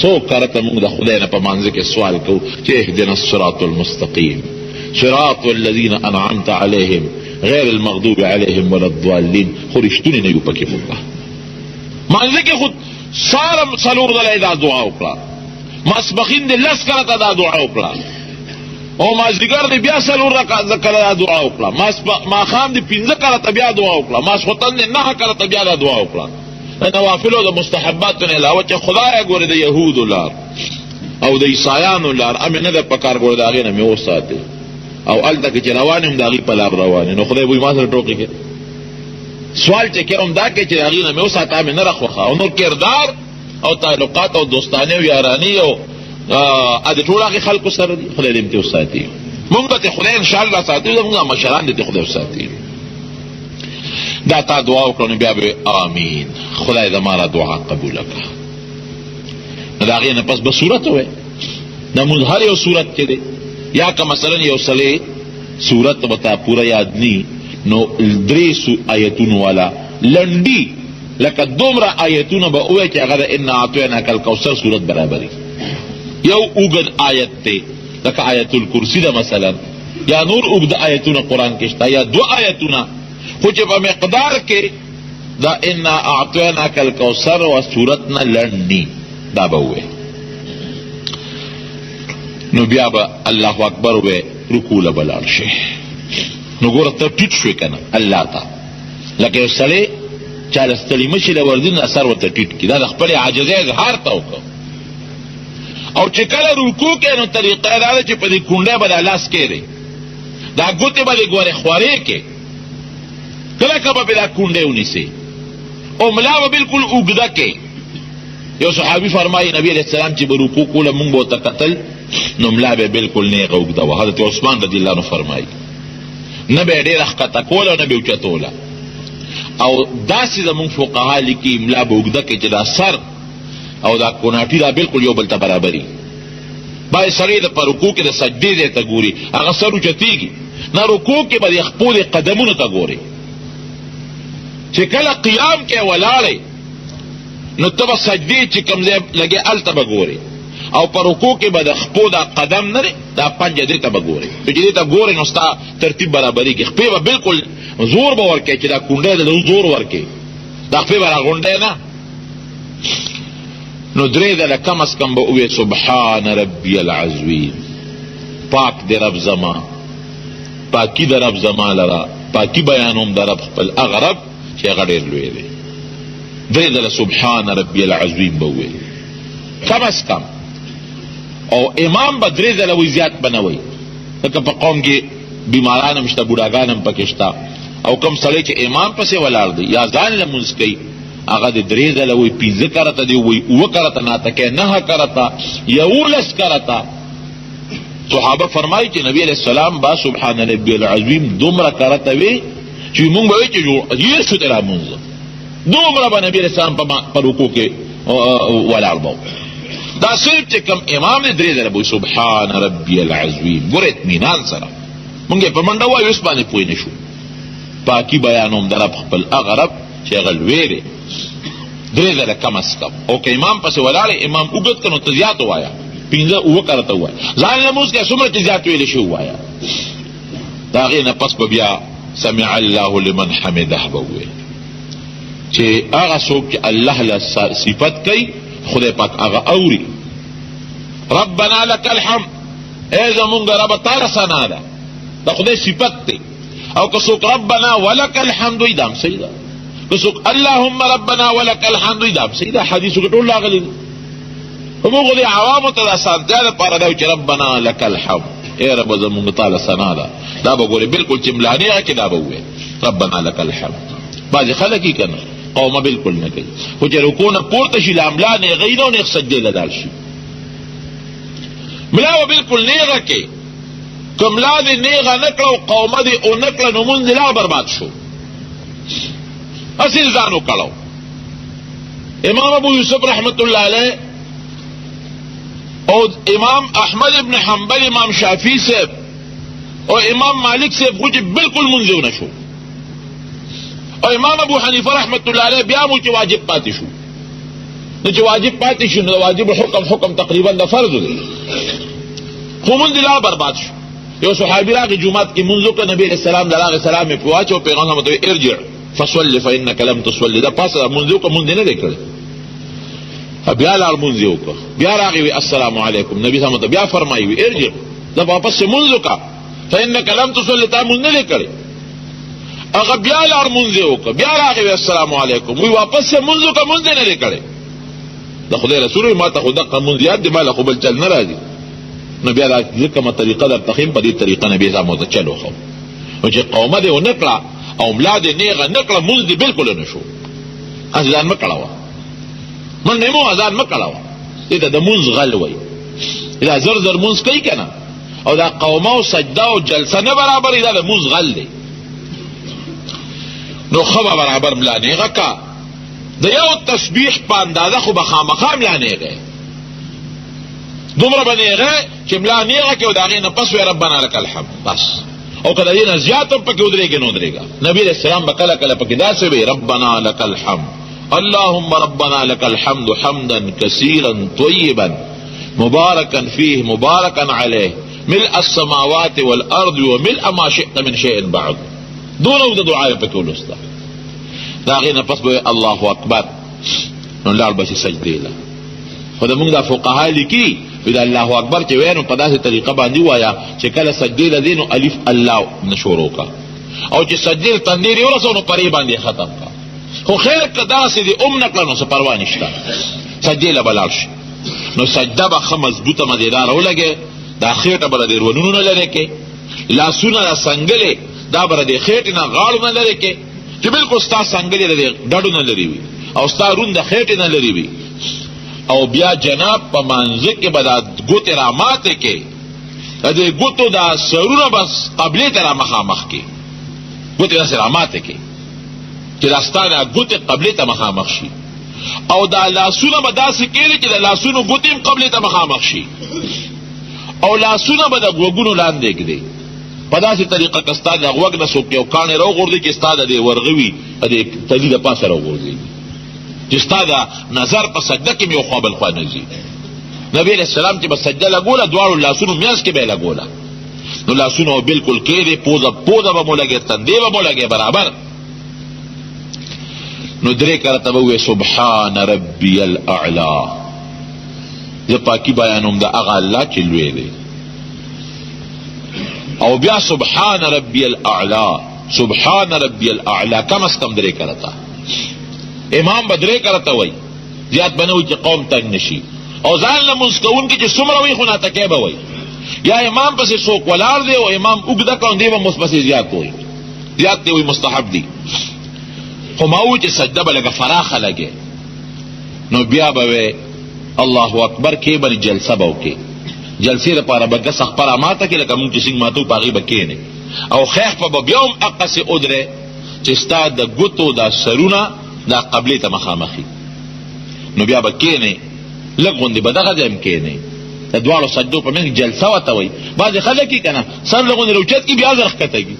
څو کرته موږ د خدای نه په مانځه کې سوال کوو چې اهدنا الصراط المستقیم صراط الذین انعمت علیهم غیر المغضوب علیهم ولا الضالین. خو رښتونې نه یو پکې موږ مانځه کې خود سارم څلور ځله دا دعا وکړه، ماسپښین دې 10 کرته دا دعا وکړه، او مازدیګر دې بیا څلور کله دا دعا وکړه، ماښام دې 15 کرته بیا دعا وکړه، ماسخوتن دې 9 کرته بیا دا دعا وکړه. د نوافلو د مستحباتو نه علاوه چې خدای ګوره د یهودو لار او د عیسایانو لار امې نه ده پکار ګوره د هغې نه مې وساتې، او هلته کې چې روان یم د هغې په لار روان نو خدای بوی ما سره ټوکې کې سوال چې کوم دا کې چې د هغې نه مې وساته مې نه راخوښه، او نور کردار او تعلقات او دوستانې او یاراني او د ټول هغې خلکو سره دي. خدای دې مې ترې وساتي، مونږ به ترې خدای انشاءالله ساتي، زمونږ مشران دې ترې خدای وساتي. دا تا دعا وکړو نو بیا به آمین خدای زما را دعا قبوله کړه. نو د هغې نه پس به صورت ووایي د مونځ هر یو صورت کې دی، یا که مثلا یو سړی صورت به تا پوره یاد نی نو 3 آیتونو والا لنډي لکه دومره آیتونه به ووایي چې هغه د انا اعطیناک الکوثر صورت برابري. یو اوږد آیت دی لکه آیت الکرسی ده مثلا، یا نور اوږده آیتونه قرآن کې شته، یا 2 آیتونه خو چې په مقدار کې دا انا اعطیناک الکوثر و صورت نه لنډ دا به ووایي. نو بیا به الله اکبر ووایي، رکوع له به لاړ شي. نو ګوره ته ټیټ شوې که نه الله ته، لکه یو سړی چا له ستړي مشي له ورځي نه سر ورته ټیټ کړي، دا د خپلې عاجزۍ اظهار ته وکړه. او چې کله رکوع کوي نو طریقه یې دا ده چې په دې کونډۍ به دا لاس کېږدي، دا ګوتې به دې ګورې خوارې کې، کله که به دا کونډۍ ونیسي او ملا به بلکل اوږده کې. یو صحابي فرمایي نبی علیه السلام چې به رکوع کوله مونږ به ورته کتل نو ملا به بلکل نیغه اوږده وه. حضرت عثمان رضی الله عنه فرمایي نه به یې ډېره ښکته کوله او نه به یې اوچتوله، او داسې زمونږ فقها لیکي ملا به اوږده کې چې دا سر او دا کوناټي دا بلکل یو بل ته برابري. باید سړی د په رکوع کې د سجدې ځای ته ګوري، هغه سر اوچتېږي نه، رکوع کې به د خپو د قدمونو ته ګوري. چې کله قیام کې ولاړې نو ته به سجدې چې کوم ځای لګې هلته به ګورې، او په رکوع کې به د خپو دا قدم نه دی دا پنجه دې ته به ګورې. چې دې ته ګورې نو ستا ترتیب برابرېږي، خپې به بلکل زور به ورکوې چې دا کونډۍ ده د زور ورکوې، دا خپې به راغونډی نه. نو 3 ځله کم از کم به ووایې سبحان ربی العظیم، پاک دی رب زما، پاکی د رب زما لره، پاکی بیانوم د رب خپل هغه رب چې هغه ډېر لوی دی. 3 ځله سبحان ربی العظیم به ووایې کم از کم. او امام به 3 ځله وایي، زیات به نه وایي، لکه په قوم کې بیماران هم شته، بوډاګان هم پکې شته، او کوم سړی چې امام پسې ولاړ دی یا ځان لمونځ کوي هغه د 3 ځله وایي، 15 کرته دی وایي، 9 کرته ناته کوي، 9 کرته، 11 کرته. صحابه فرمایي چې نبی علیه السلام با سبحان ربی العظیم دومره کرته وی چې مونږ به وایي چې ډېر شو دی رامونځ، دومره به نبی علیه السلام په رکوع کې ولاړ به. دا صرف چې کوم امام دی 3 ځله به وایي سبحان ربی العظیم، ګوره اطمینان سره. مونږ یې په منډه وایو اوس باندې پوه نه شو. پاکي بیانوم د رب خپل هغه رب چې هغه لوی دی. 3 ځله کم از کم. او که امام پسې ولاړې امام اوږد که نو ته زیات ووایه، 15 کرته ووایه، ځان لمونځ کوې څومره چې زیات ویلی شي ووایه. د هغې نه پس به بیا سمع الله لمن حمده به ووایې چې هغه څوک چې الله له صفت کوي خدای پاک هغه اوري. ربنا لك الحمد، ای زمونږ ربه تا له ثنا ده، د خدای صفت دی. او که څوک ربنا ولك الحمد وایي دا هم صحیح ده، که څوک اللهم ربنا ولك الحمد وایي دا هم صحیح ده. حدیثو کې ټول راغلي دي. موږ د عوامو ته د اسانتیا لپاره دا چې ربنا لك الحمد، ای رب زمونږ تا له ثنا ده، دا به ګورې بلکل چې ملا نیغه کې دا به ووایې ربنا لك الحمد. بعضې خلک یې که نه قومه بلکل نه کوي، خو چې رکوع نه پورته شي له ملا نیغه نه او نیغ سجدې له دال شي، ملا به بلکل نیغه کې. که ملا دې نیغه نه کړه او قومه دې او نه کړه نو مونځ لا برباد شو، اصل ځان وکړو. امام ابو یوسف رحمت الله علیه او امام احمد ابن حنبل، امام شافعی صاحب او امام مالک سے خو چې بالکل منځو نشو، او امام ابو حنیفه رحمت الله علیه بیا مو چې واجب پاتې شو. نو چې واجب پاتې شو نو واجب حکم تقریبا د فرض دی، خو منځ لا برباد شو. یو صحابي راغی جمعات کې منځو کې نبی رسول الله دغه سلام په واچو، پیغمبر ته ارجع فصلی فانک لم تصلی، دا پاسه منځو کې مونږ نه لیکل. بیا لار منځو کو، بیا راغی السلام علیکم، نبی صلی الله بیا فرمایي ارجع، دا واپس منځو کا فانک لم تصلی، تا مونږ نه لیکل. هغه بیا لار منځو کو، بیا راغی السلام علیکم، وی واپس منځو کا مونږ نه لیکل. د خدای رسول ما ته خدا قانون یاد دی، مال خو بل چل نه راځي. نو بیا دا کومه طریقه در تخیم په دې طریقه نبی زمو ته چلو خو، او چې قومه دې ونکړه او ملا دې نیغه نکړه مونږ دې بالکل نه شو. اذان مکړه من نمو اذان مکړه، دې ته د مونږ غل وای، دا زر زر مونږ کوي کنه، او دا قومه او سجده او جلسه نه برابر، دا د مونږ غل دی. نو خبر برابر ملا نیغه کا د یو تسبیح په اندازه خو به خامخا ملا نیغه دومره بنیغه چې ملا نیغه کې او د هغې نه پس وی ربنا لک الحمد بس، او که د دې نه زیات هم پکې ودرېږي نو ودرېږه. نبي علیه السلام به کله کله پکې داسې وی ربنا لک الحمد اللهم ربنا لك الحمد حمدا كثيرا طيبا مباركا فيه مباركا عليه ملء السماوات والارض وملء ما شئت من شيء بعد. دونه د دعا په کولو سره دا غینه پس به الله اکبر نو لار به سجدې له. خدای موږ د فقها لیکي دا الله اکبر چې وینو په داسې طریقه باندې وایا چې کله سجدې له دینو الف الله نشورو کا، او چې سجدې تندیر یو رسونو پرې باندې ختم کا. خو خیر کدا سي دي نکړه نو څه پروا نشته، سجدې له بلال شي. نو سجده به مضبوطه مزیدار ولګي، دا خېټه بل دې ورونو نه لري کې، لاسونه سنگلې دا بر دې خېټه نه غاړو نه لري کې، چې بالکل ستا سنگلې دې ډډو نه لري وي او ستا رون د خېټه نه لري وي. او بیا جناب په منځ کې به دا ګوتې را ماتې کې، دې ګوتو دا سرونه بس قبلې ته را مخامخ کې، ګوتې داسې را ماتې کې چې دا ستا دا ګوتې قبلې ته مخامخ شي، او دا لاسونه به داسې کېږي چې د لاسونو ګوتې هم قبلې ته مخامخ شي، او لاسونه به د غوږونو لاندې ږدي په داسې طریقه که ستا د غوږ نه څوک یو کاڼی راوغورځي چې ستا د دې ورغوي د تلي د پاسه راوغورځي، چې ستا د نظر په سجده کې یو خوا بل خوا نه ځي. نبی علیه السلام چې به سجده لګوله دواړو لاسونو میانځ کې به یې لګوله، نو لاسونه بالکل کېدې، پوزه به مو لګې، تندې به مو لګې برابر. نو درې کرته به ووایې سبحان ربي الاعلی، زه پاکي بیانوم د هغه الله چې لوی دی. او بیا سبحان ربي الاعلی سبحان ربي الاعلی کم از کم درې کرته. امام به درې کرته وایي، زیات به نه وایي چې قوم تنګ نشي. او ځان له مونځ کوونکي چې څومره وایي خو ناټکی به وایي، یا امام پسې څوک ولاړ دی او امام اوږده کړ دی به مونځ پسې زیات وایي، زیات دی وایي مستحب دی. خو ما وایي چې سجده به لږه فراخه لګې، نو بیا به وایي الله اکبر کې به جلسه به وکړې، جلسې لپاره به ګس خپله ماته کې لکه مونږ چې څنګه ماتو په هغې به کښېنې، او خیخ به بیا هم هغسې ودرې چې ستا د ګوتو دا سرونه دا قبلې ته مخامخي. نو بیا به کښېنې لږ غوندې به دغه ځای هم کښېنې، د دواړو سجدو په منځ جلسه ورته وایي. بعضې خلک یې که نه سر لږ غوندې راوچت کړي بیا زر ښکته کړي.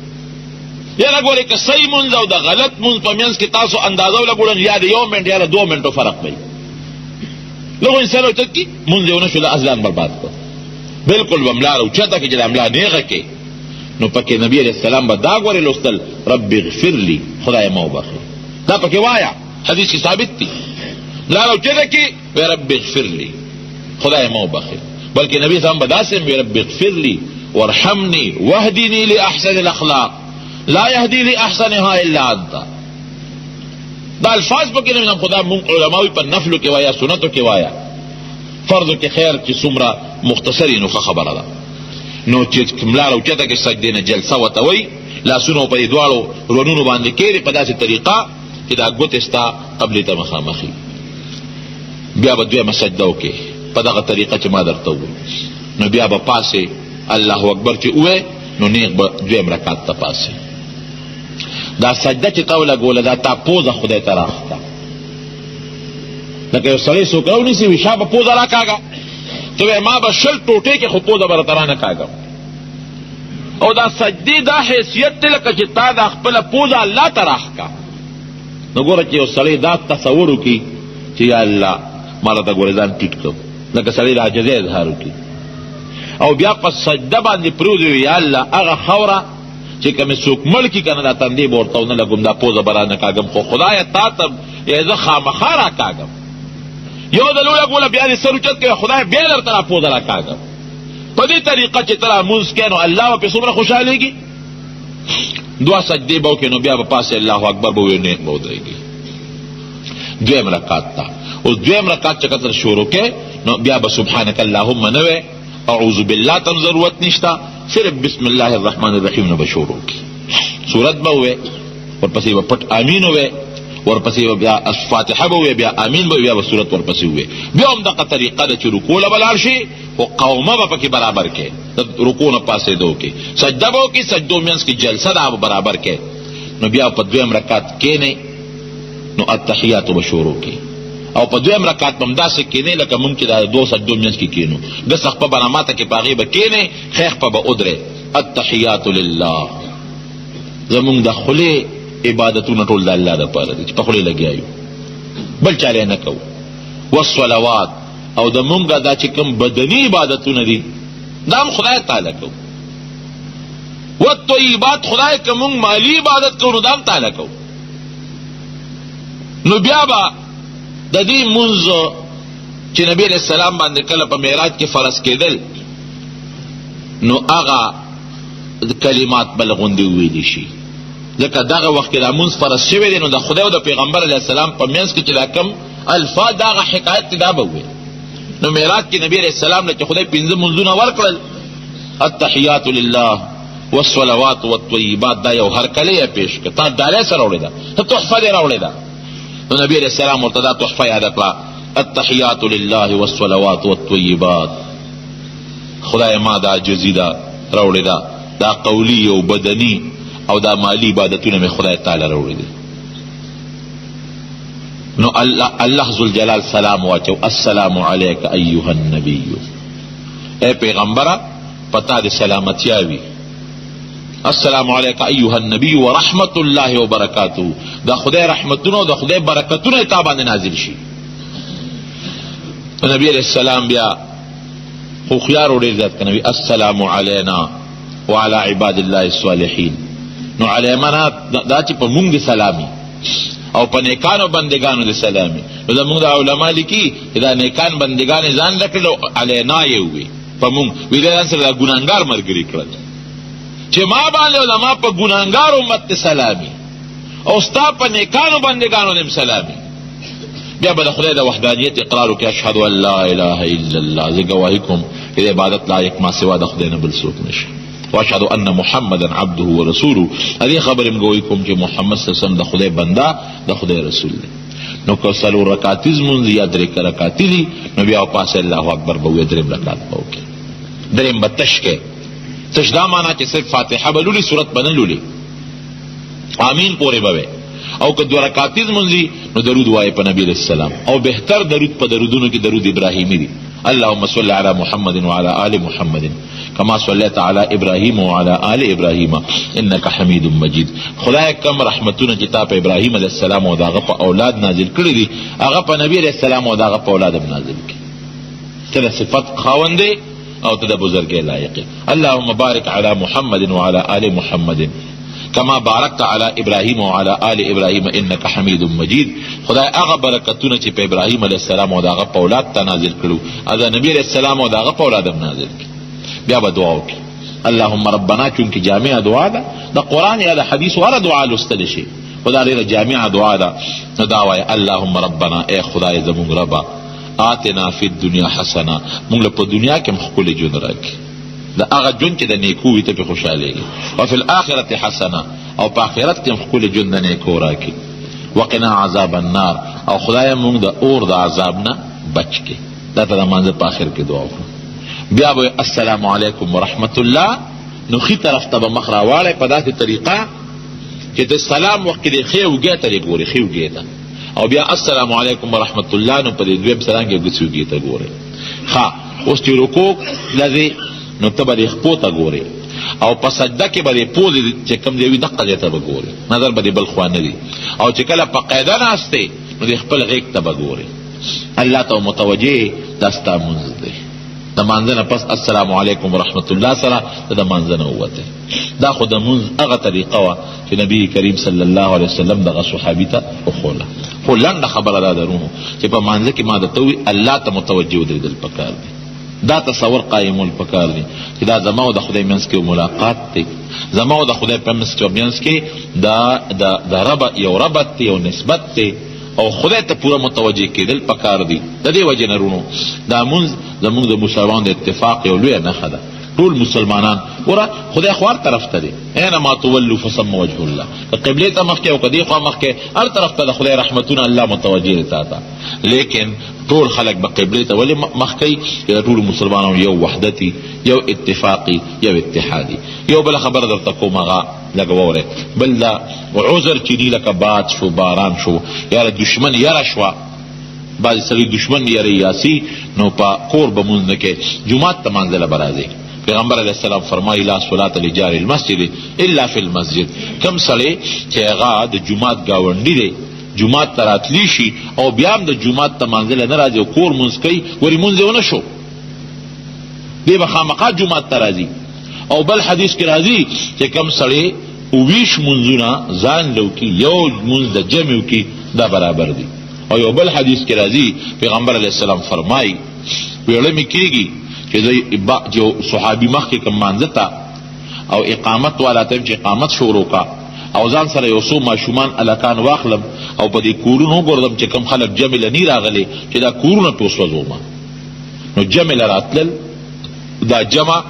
یاره ګورئ که صحیح مونځ او د غلط مونځ په منځ کې تاسو اندازه ولګوړل یا د 1 منټ یا د 2 منټو فرق وي، لږ غوندې سر راوچت کړي مونځ یې ونه شو، له ازلان برباد کړ. بالکل به ملا راوچته کړي چې د ملا نیغه کې. نو پکې نبی علیه السلام به دا ګورې لوستل رب اغفر لی، خدای ما وبخښي، دا پکې وایا حدیث کې ثابت دي. ملا راوچته کړي وی رب اغفر لی، خدای ما وبخښي. بلکې نبی صاحب به داسې وی رب اغفر لی وارحمني واهدني لاحسن الاخلاق لا يهدي لاحسنها الا انت. دا الفاظ پکې نه خدا مونږ علماوی په نفلو کې وایا، سنتو کې وایا، فرضو کې خیر چې څومره مختصری نو خبره ده. نو چې ملا راوچته کې سجدې نه جلسه ورته وایي، لاسونه په دې دواړو رونونو باندې کېږدي په داسې طریقه چې دا ګوتې ستا قبلې ته مخامخي. بیا به دویمه سجده وکړې په دغه طریقه چې ما درته وویل. نو بیا به پاسې الله اکبر چې ووایې نو نیغ به دویم رکعت ته پاسې. دا سجده چې تا ولګوله دا تا پوزه خدای ته راښکه، لکه یو سړی څوک راونیسي وي شا به پوزه راکاږه، ته وایې ما به 20 ټوټې کې خو پوزه به راته رانه کاږم. او دا سجدی دا حیثیت تی لکه چې تا دا خپل پوزه الله ته راښکا. نو ګوره چې یو سړی دا تصور وکړي چې یا الله ما راته ګوره ځان ټیټ کړ، لکه سړی د عاجزۍ اظهار وکړي او بیا په سجده باندې پرېوځي وي یا الله هغه خوره چې کومې څوک مړ کړي که نه دا تندې به ورته ونه لګوم، دا پوزه به رانه کاږم، خو خدایه تا ته زه خامخا راکاږم. یو دل ولګوله بیا دې سر اوچت کوي خدای بیا درته را پوزه راکاږم. په دې طریقه چې ته رامونځ کوې نو الله به پې څومره خوشحالېږي. دوه سجدې به وکړې نو بیا به پاسې الله اکبر به ووایي نیغ به ودرېږي. دویم رکعت ته اوس دویم رکعت چې کله شروع کې نو بیا به سبحانک اللهم نه وی، اعوذ بالله تم ضرورت نشته، صرف بسم الله الرحمن الرحیم نه به شروع کی. سورت به وی، ورپسې به پټ امین وی، ورپسې به بیا فاتحه به وی، بیا امین به بیا به سورت ورپسې وی. بیا هم دغه طریقه ده چې رکوع له به لاړ شي خو قومه به پکې برابر کې، رکوع نه پاسېدو کې، سجده به وکړي، سجدو منځ کې جلسه ده به برابر کې. نو بیا په دویم رکعت کېنئ نو التحیاتو به شروع کی. او په دویم رکعت به همداسې کېنئ لکه مونږ چې دا دو سجدو منځ کې کېنو، ګس خپه به راماته کې په هغې به کېنئ، خیخ په به ودرې. التحیات لله، زمونږ د خولې عبادتونه ټول د الله دپاره دي چې په خولې لګیا یو، بل چاله نه کوو. والصلوات، او د مونږ دا چې کوم بدني عبادتونه دي دا هم خدای تعالی کوو. والطیبات، خدای که مونږ مالی عبادت کوو نو دا هم تعالی کوو. نو بیا به د دې مونځ چې نبی علیہ السلام باندې کله په معراج کې فرض کېدل نو هغه کلمات بل غوندې وویلی شي، ځکه دغه وخت کې دا مونځ فرض شوی دی نو د خدای او د پیغمبر علیه السلام په منځ کې چې دا کوم الفاظ د هغه حکایت دا به وویل. نو معراج کې نبی علیہ السلام نه چې خدای پنځه مونځونه ورکړل، التحیات لله والصلوات والطیبات، دا یو هرکلی یې پیش کړه، تا ډالۍ سره راوړې ده، ته تحفه دې راوړې ده. نو نبی علیہ السلام ورته دا تحفه یاده کړه، التحیات لله والصلوات والطیبات، خدای ما دا جزیده راوړې ده، دا قولی او بدنی او دا مالی عبادتونه می خدای تعالی راوړې دي. نو الله ذوالجلال سلام واچو، السلام علیک ایها النبی، اے پیغمبره پتا دې سلامتیا وي، السلام علیک ایها النبی ورحمت الله وبرکاته، دا خدای رحمتونه دا خدای برکتونه تا باندې نازل شي. نبی علیہ السلام بیا خو خيار ډیر زیات کنه، السلام علینا وعلى عباد الله الصالحین. نو علیمنا دا چې په مونږ دي سلامي او په نیکانو بندگانو دي سلامي. نو دا مونږ د علماء لیکي دا نیکان بندگان ځان لکړو، علینا یې وي په مونږ وی دا سره ګناهګار مرګري کړل چې ما باندې او ما په ګناهګار امت سلامي او ستا په نیکانو بندگانو دې سلامي. بیا به د خدای د وحدانیت اقرار وکړي، اشهد ان لا اله الا الله، زه ګواهي کوم چې د عبادت لایق ما سوا د خدای نه بل څوک نشته، واشهد ان محمدا عبده ورسوله، دې خبرې م ګواهي کوم چې محمد صلی الله علیه وسلم د خدای بنده د خدای رسول دی. نو که څلور رکعاتې لمونځ یا درې رکعاتې دي نو بیا پاسه الله اکبر به وایي، درېم رکعت به وکړي، درېم به تش کې تش، دا مانا چې صرف فاتحه به لولي، صورت به نه لولي، آمین پورې به وي. او که دو رکعاتې لمونځي نو درود وایي په نبی علیہ السلام، او بهتر درود په درودونو کې درود ابراهیمی دی، اللهم صل علی محمد وعلى آل محمد کما صلیت علی ابراهیم وعلى آل ابراهیم انک حمید مجید. خدای کم رحمتونه چې تا په ابراهیم علیہ السلام او داغه په اولاد نازل کړی دي هغه په نبی علیہ السلام او داغه په اولاد هم نازل کړي، ته د صفت خاوند او ته د بزرګۍ لایق. اللهم بارک علی محمد وعلى آل محمد کما بارکت علی ابراهیم وعلى آل ابراهیم انک حمید مجید. خدای هغه برکتونه چې په ابراهیم علیه السلام او داغه په اولاد ته نازل کړو دا نبی علیہ السلام او داغه په اولاد هم نازل کړي. بیا به دعا وکړي، اللهم ربنا، چونکې جامع دعا ده د قرآن یا د حدیث ولا دعا لوستل شي، خدا ډېره جامع دعا ده. نو دا وایي اللهم ربنا، اے خدای زمونږ ربه، آتنا فی الدنیا حسنه، مونږ له په دنیا کې ښکلی ژوند راکړي، دا هغه ژوند چې د نیکو وي ته پې خوشحالېږي، او فی الاخرة حسنه، او په آخرت کې هم ښکلی ژوند د نیکو راکړي، وقنا عذاب النار، او خدای مونږ د اور د عذاب نه بچ کړي. دا ته د مانځه په آخر کې دعا وکړو. بیا به السلام علیکم ورحمت الله، نو ښي طرف ته به مخ راواړی په داسې طریقه چې د سلام وخت کې د ښې اوږې ته دې ګورې، ښې اوږې ته، او بیا السلام علیکم ورحمت الله نو په دې دویم سلام کې ګوتې اوږې ته ګورې. ښه اوس چې رکوع لځې نو ته به دې خپو ته ګورې، او په سجده کې به دې پوزې چې کوم دی وي دقه ځای ته به ګورې، نظر به دې بل خوا نه وي. او چې کله په قاعده ناست دی نو دې خپل غیږ ته به ګورې، الله ته متوجه دا ستا مونځ دی. د مانځه نه پس السلام علیکم ورحمت الله سره د مانځه نه ووته. دا خو د مونځ هغه طریقه وه چې نبی کریم صلی الله علیه وسلم دغه صحابي ته وښوله. خو لنډه خبره دا درونو چې په مانځه کې ما درته ووي الله ته متوجه ودرېدل پکار دی. دا تصور قایمول پکار دی چې دا زما او د خدای منځ کې ملاقات دی، زما او د خدای په منځ کې دا یو ربط دی، یو نسبت دی، او خدای ته پورا متوجه کېدل پکار دی. د دې وجې نه رونو دا مونځ زمونږ د مسلمانانو د اتفاق یو لویه نښه ده. ټول مسلمانان وره خدای خو هر طرف ته دی، اینما تولوا فثم وجه الله، که قبلې ته مخکې او که دې خوا مخکې هر طرف ته د خدای رحمتونه الله متوجه دی تا ته. لیکن ټول خلک به قبلې ته ولې مخکې چې د ټولو مسلمانانو یو وحدتي، یو اتفاقي، یو اتحادي. یو بله خبره درته کوم هغه لږ واورئ. بل دا عذر چې دي لکه باد شو، باران شو، یاره دشمن یره شوه، بعضې سړي دشمن یره یاسي نو په کور به مونځ نه کوي، جومات ته مانځله به راځي. پیغمبر علیہ السلام فرمایي لا صلاة لجار المسجد الا فی المسجد. کم سړی چې هغه د جومات ګاونډي دی، جومات ته راتلی شي او بیا هم د جومات ته مانځله نه راځي او کور مونځ کوي، ورې مونځ یې ونه شو، دی به خامخا جومات ته راځي. او بل حدیث کې راځي چې کم سړی 20 مونځونه ځان له وکړي، یو مونځ د جمع وکړي، دا برابر دی. او یو بل حدیث کې راځي پیغمبر علیہ السلام فرمایي ویړه مې کېږي چې صحابي مخکې کوم مانځه ته او اقامت والا ته چې اقامت شروع کا او ځان سره یو څو ماشومان الکان واخلم او په دې کورونو وګورم چې کوم خلک جمع له نه راغلي چې دا کورونه پې وسوځوم. نو جمع له راتلل دا جمع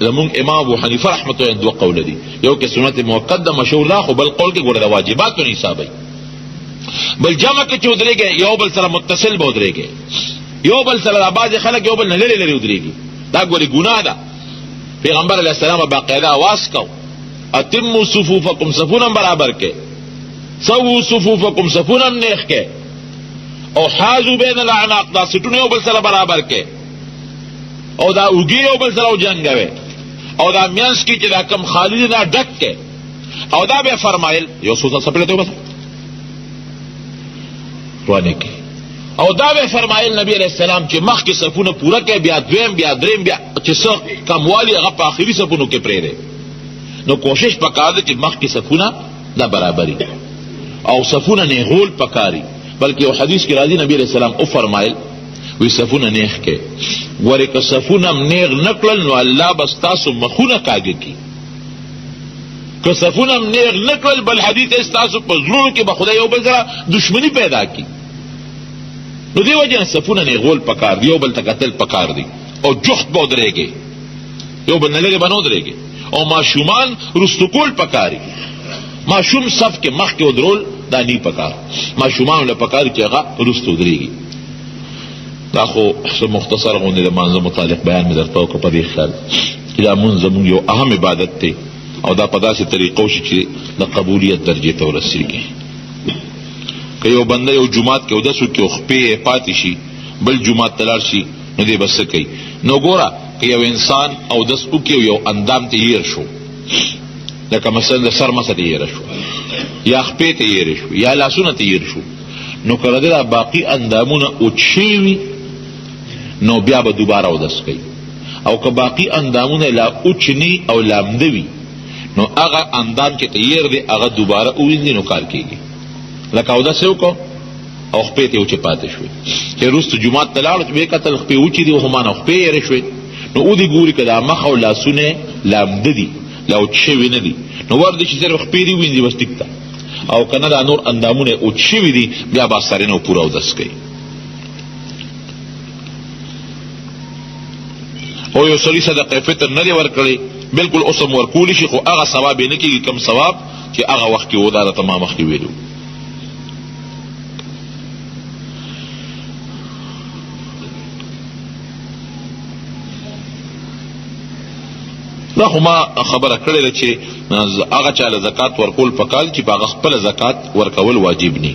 زمونږ امام ابو حنیفه رحمت الله دوه قول دي، یو کې سنت مؤکد مشهور ده، خو بل قول کې ګوره د واجباتو نه حسابوي. بل جمع کې چې ودرېږي یو بل سره متصل به ودرېږي، یو بل سره بعضې خلک یو بل نه لرې لرې ودرېږي، دا ګورې ګناه ده. پیغمبر علیه السلام باقاعده آواز کو اتموا صفوفکم، صفونه برابر کې، سووا صفوفکم، صفونه نیخ کې، او حاذوا بین الاعناق، دا سټونه یو بل سره برابر کې، او دا اوږې یو بل سره وجنګوي، او دا میانس کې چې دا کم خالی دی دا ډک کې. او دا به فرمایل یو څو څپلې ته وباسه روانه کې. او دا به فرمایل نبی علیہ السلام چې مخکې صفونه پوره کې، بیا دویم، بیا دریم، بیا چې څه کموالی هغه په آخري صفونو کې پرېږدي. نو کوشش پکار دی چې مخکې صفونه دا برابري او صفونه نیغول پکاري. بلکې یو حدیث کې راځي نبی علیہ السلام او فرمایل وی صفونه نیغ کې، ورې که صفونه نیغ نکړل نو الله به ستاسو مخونه کاږه کي، که صفونه نیغ نکړل بل حدیث ستاسو په زړونو کې به خدای یو بل سره دشمنی پیدا کی. نو دی وجه صفونه نیغول پکار دی، یو بل ته کتل پکار دی، او جخت به ودرېږي، یو بل نه لرې به نه ودرېږي. او ماشومان رستو کول پکاري، ماشوم صف کې مخکې ودرول دا نی پکار، ماشومان له پکاري چې هغه رستو ودرېږي. دا خو مختصر غوندې د مانځه متعلق بیان مې درته وکړو په دې خیال چې دا مونځ زموږ یو اهم عبادت دی او دا په داسې طریقو شي چې د قبولیت درجې ته ورسېږي. که یو بنده یو جومات کې اودس وکړي او خپې پاتې شي بل جومات ته لاړ شي نو دی به څه کوي؟ نو ګوره که یو انسان اودس وکړي او یو اندام ته هیر شو، لکه مثلا د سر مسه ته هیره شو، یا خپې ته هیره شو، یا لاسونه ته هیر شو، نو که دا باقي اندامونه اوچ شوي وي نو بیا به دوباره اودس کوي. او که باقي اندامونه لا اوچ نی او لامده وي نو هغه اندام چې تیر دی هغه دوباره اووینځي نو کار کېږي. لکه اودس یې وکړو او خپې ته اوچې پاتې شوې، چې وروسته جومات ته لاړو چې ویې کتل خپې اوچې دي خو مانه خپې یېرې شوې، نو او دې ګوري که دا مخ او لاسونه لامده دي لا اوچ شوي نه دي نو ور دي چې صرف خپې دي ووینځي بس ټیک ته، او کنه دا نور اندامونه اوچ شوي دي بیا به سرینه پوره اودس کوي. او یو سړي صدقه فطر نه دی ورکړی بالکل اوس هم ورکولی شي، خو هغه ثواب یې نه کېږي کم ثواب چې هغه وخت کې و دا راته ما مخکې ویلو. دا خو ما خبره کړې ده چې هغه چاله زکات ورکول پکار چې په هغه خپله زکات ورکول واجب ني.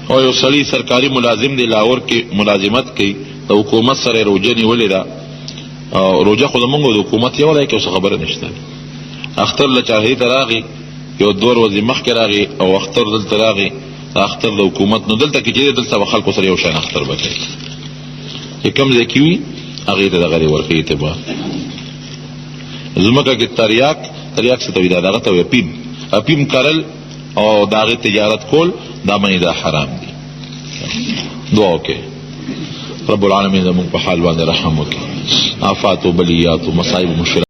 او یو سړی سرکاري ملازم دی لاهور کې ملازمت کوي د حکومت سره روجه نیولې ده، روجه خو زمونږ د حکومت یو دی، کې اوس خبره نشته. اختر له چاهي ته راغی، یو 2 ورځې مخکې راغی او اختر دلته راغی، اختر د حکومت نو دلته کې چې دلته به خلکو سره یو شان اختر به کوي، چې کوم ځای کې وي هغې ته دغه ورکوي اعتبار. ځمکه کې تریاک څه ته وایي؟ دغه ته وایي اپیم کرل او د هغې تجارت کول، دا منې دا حرام دي. دعا وکړئ رب العالمین زمونږ په حال باندې رحم وکړي، آفات و بلیات و مصائب و مشکلات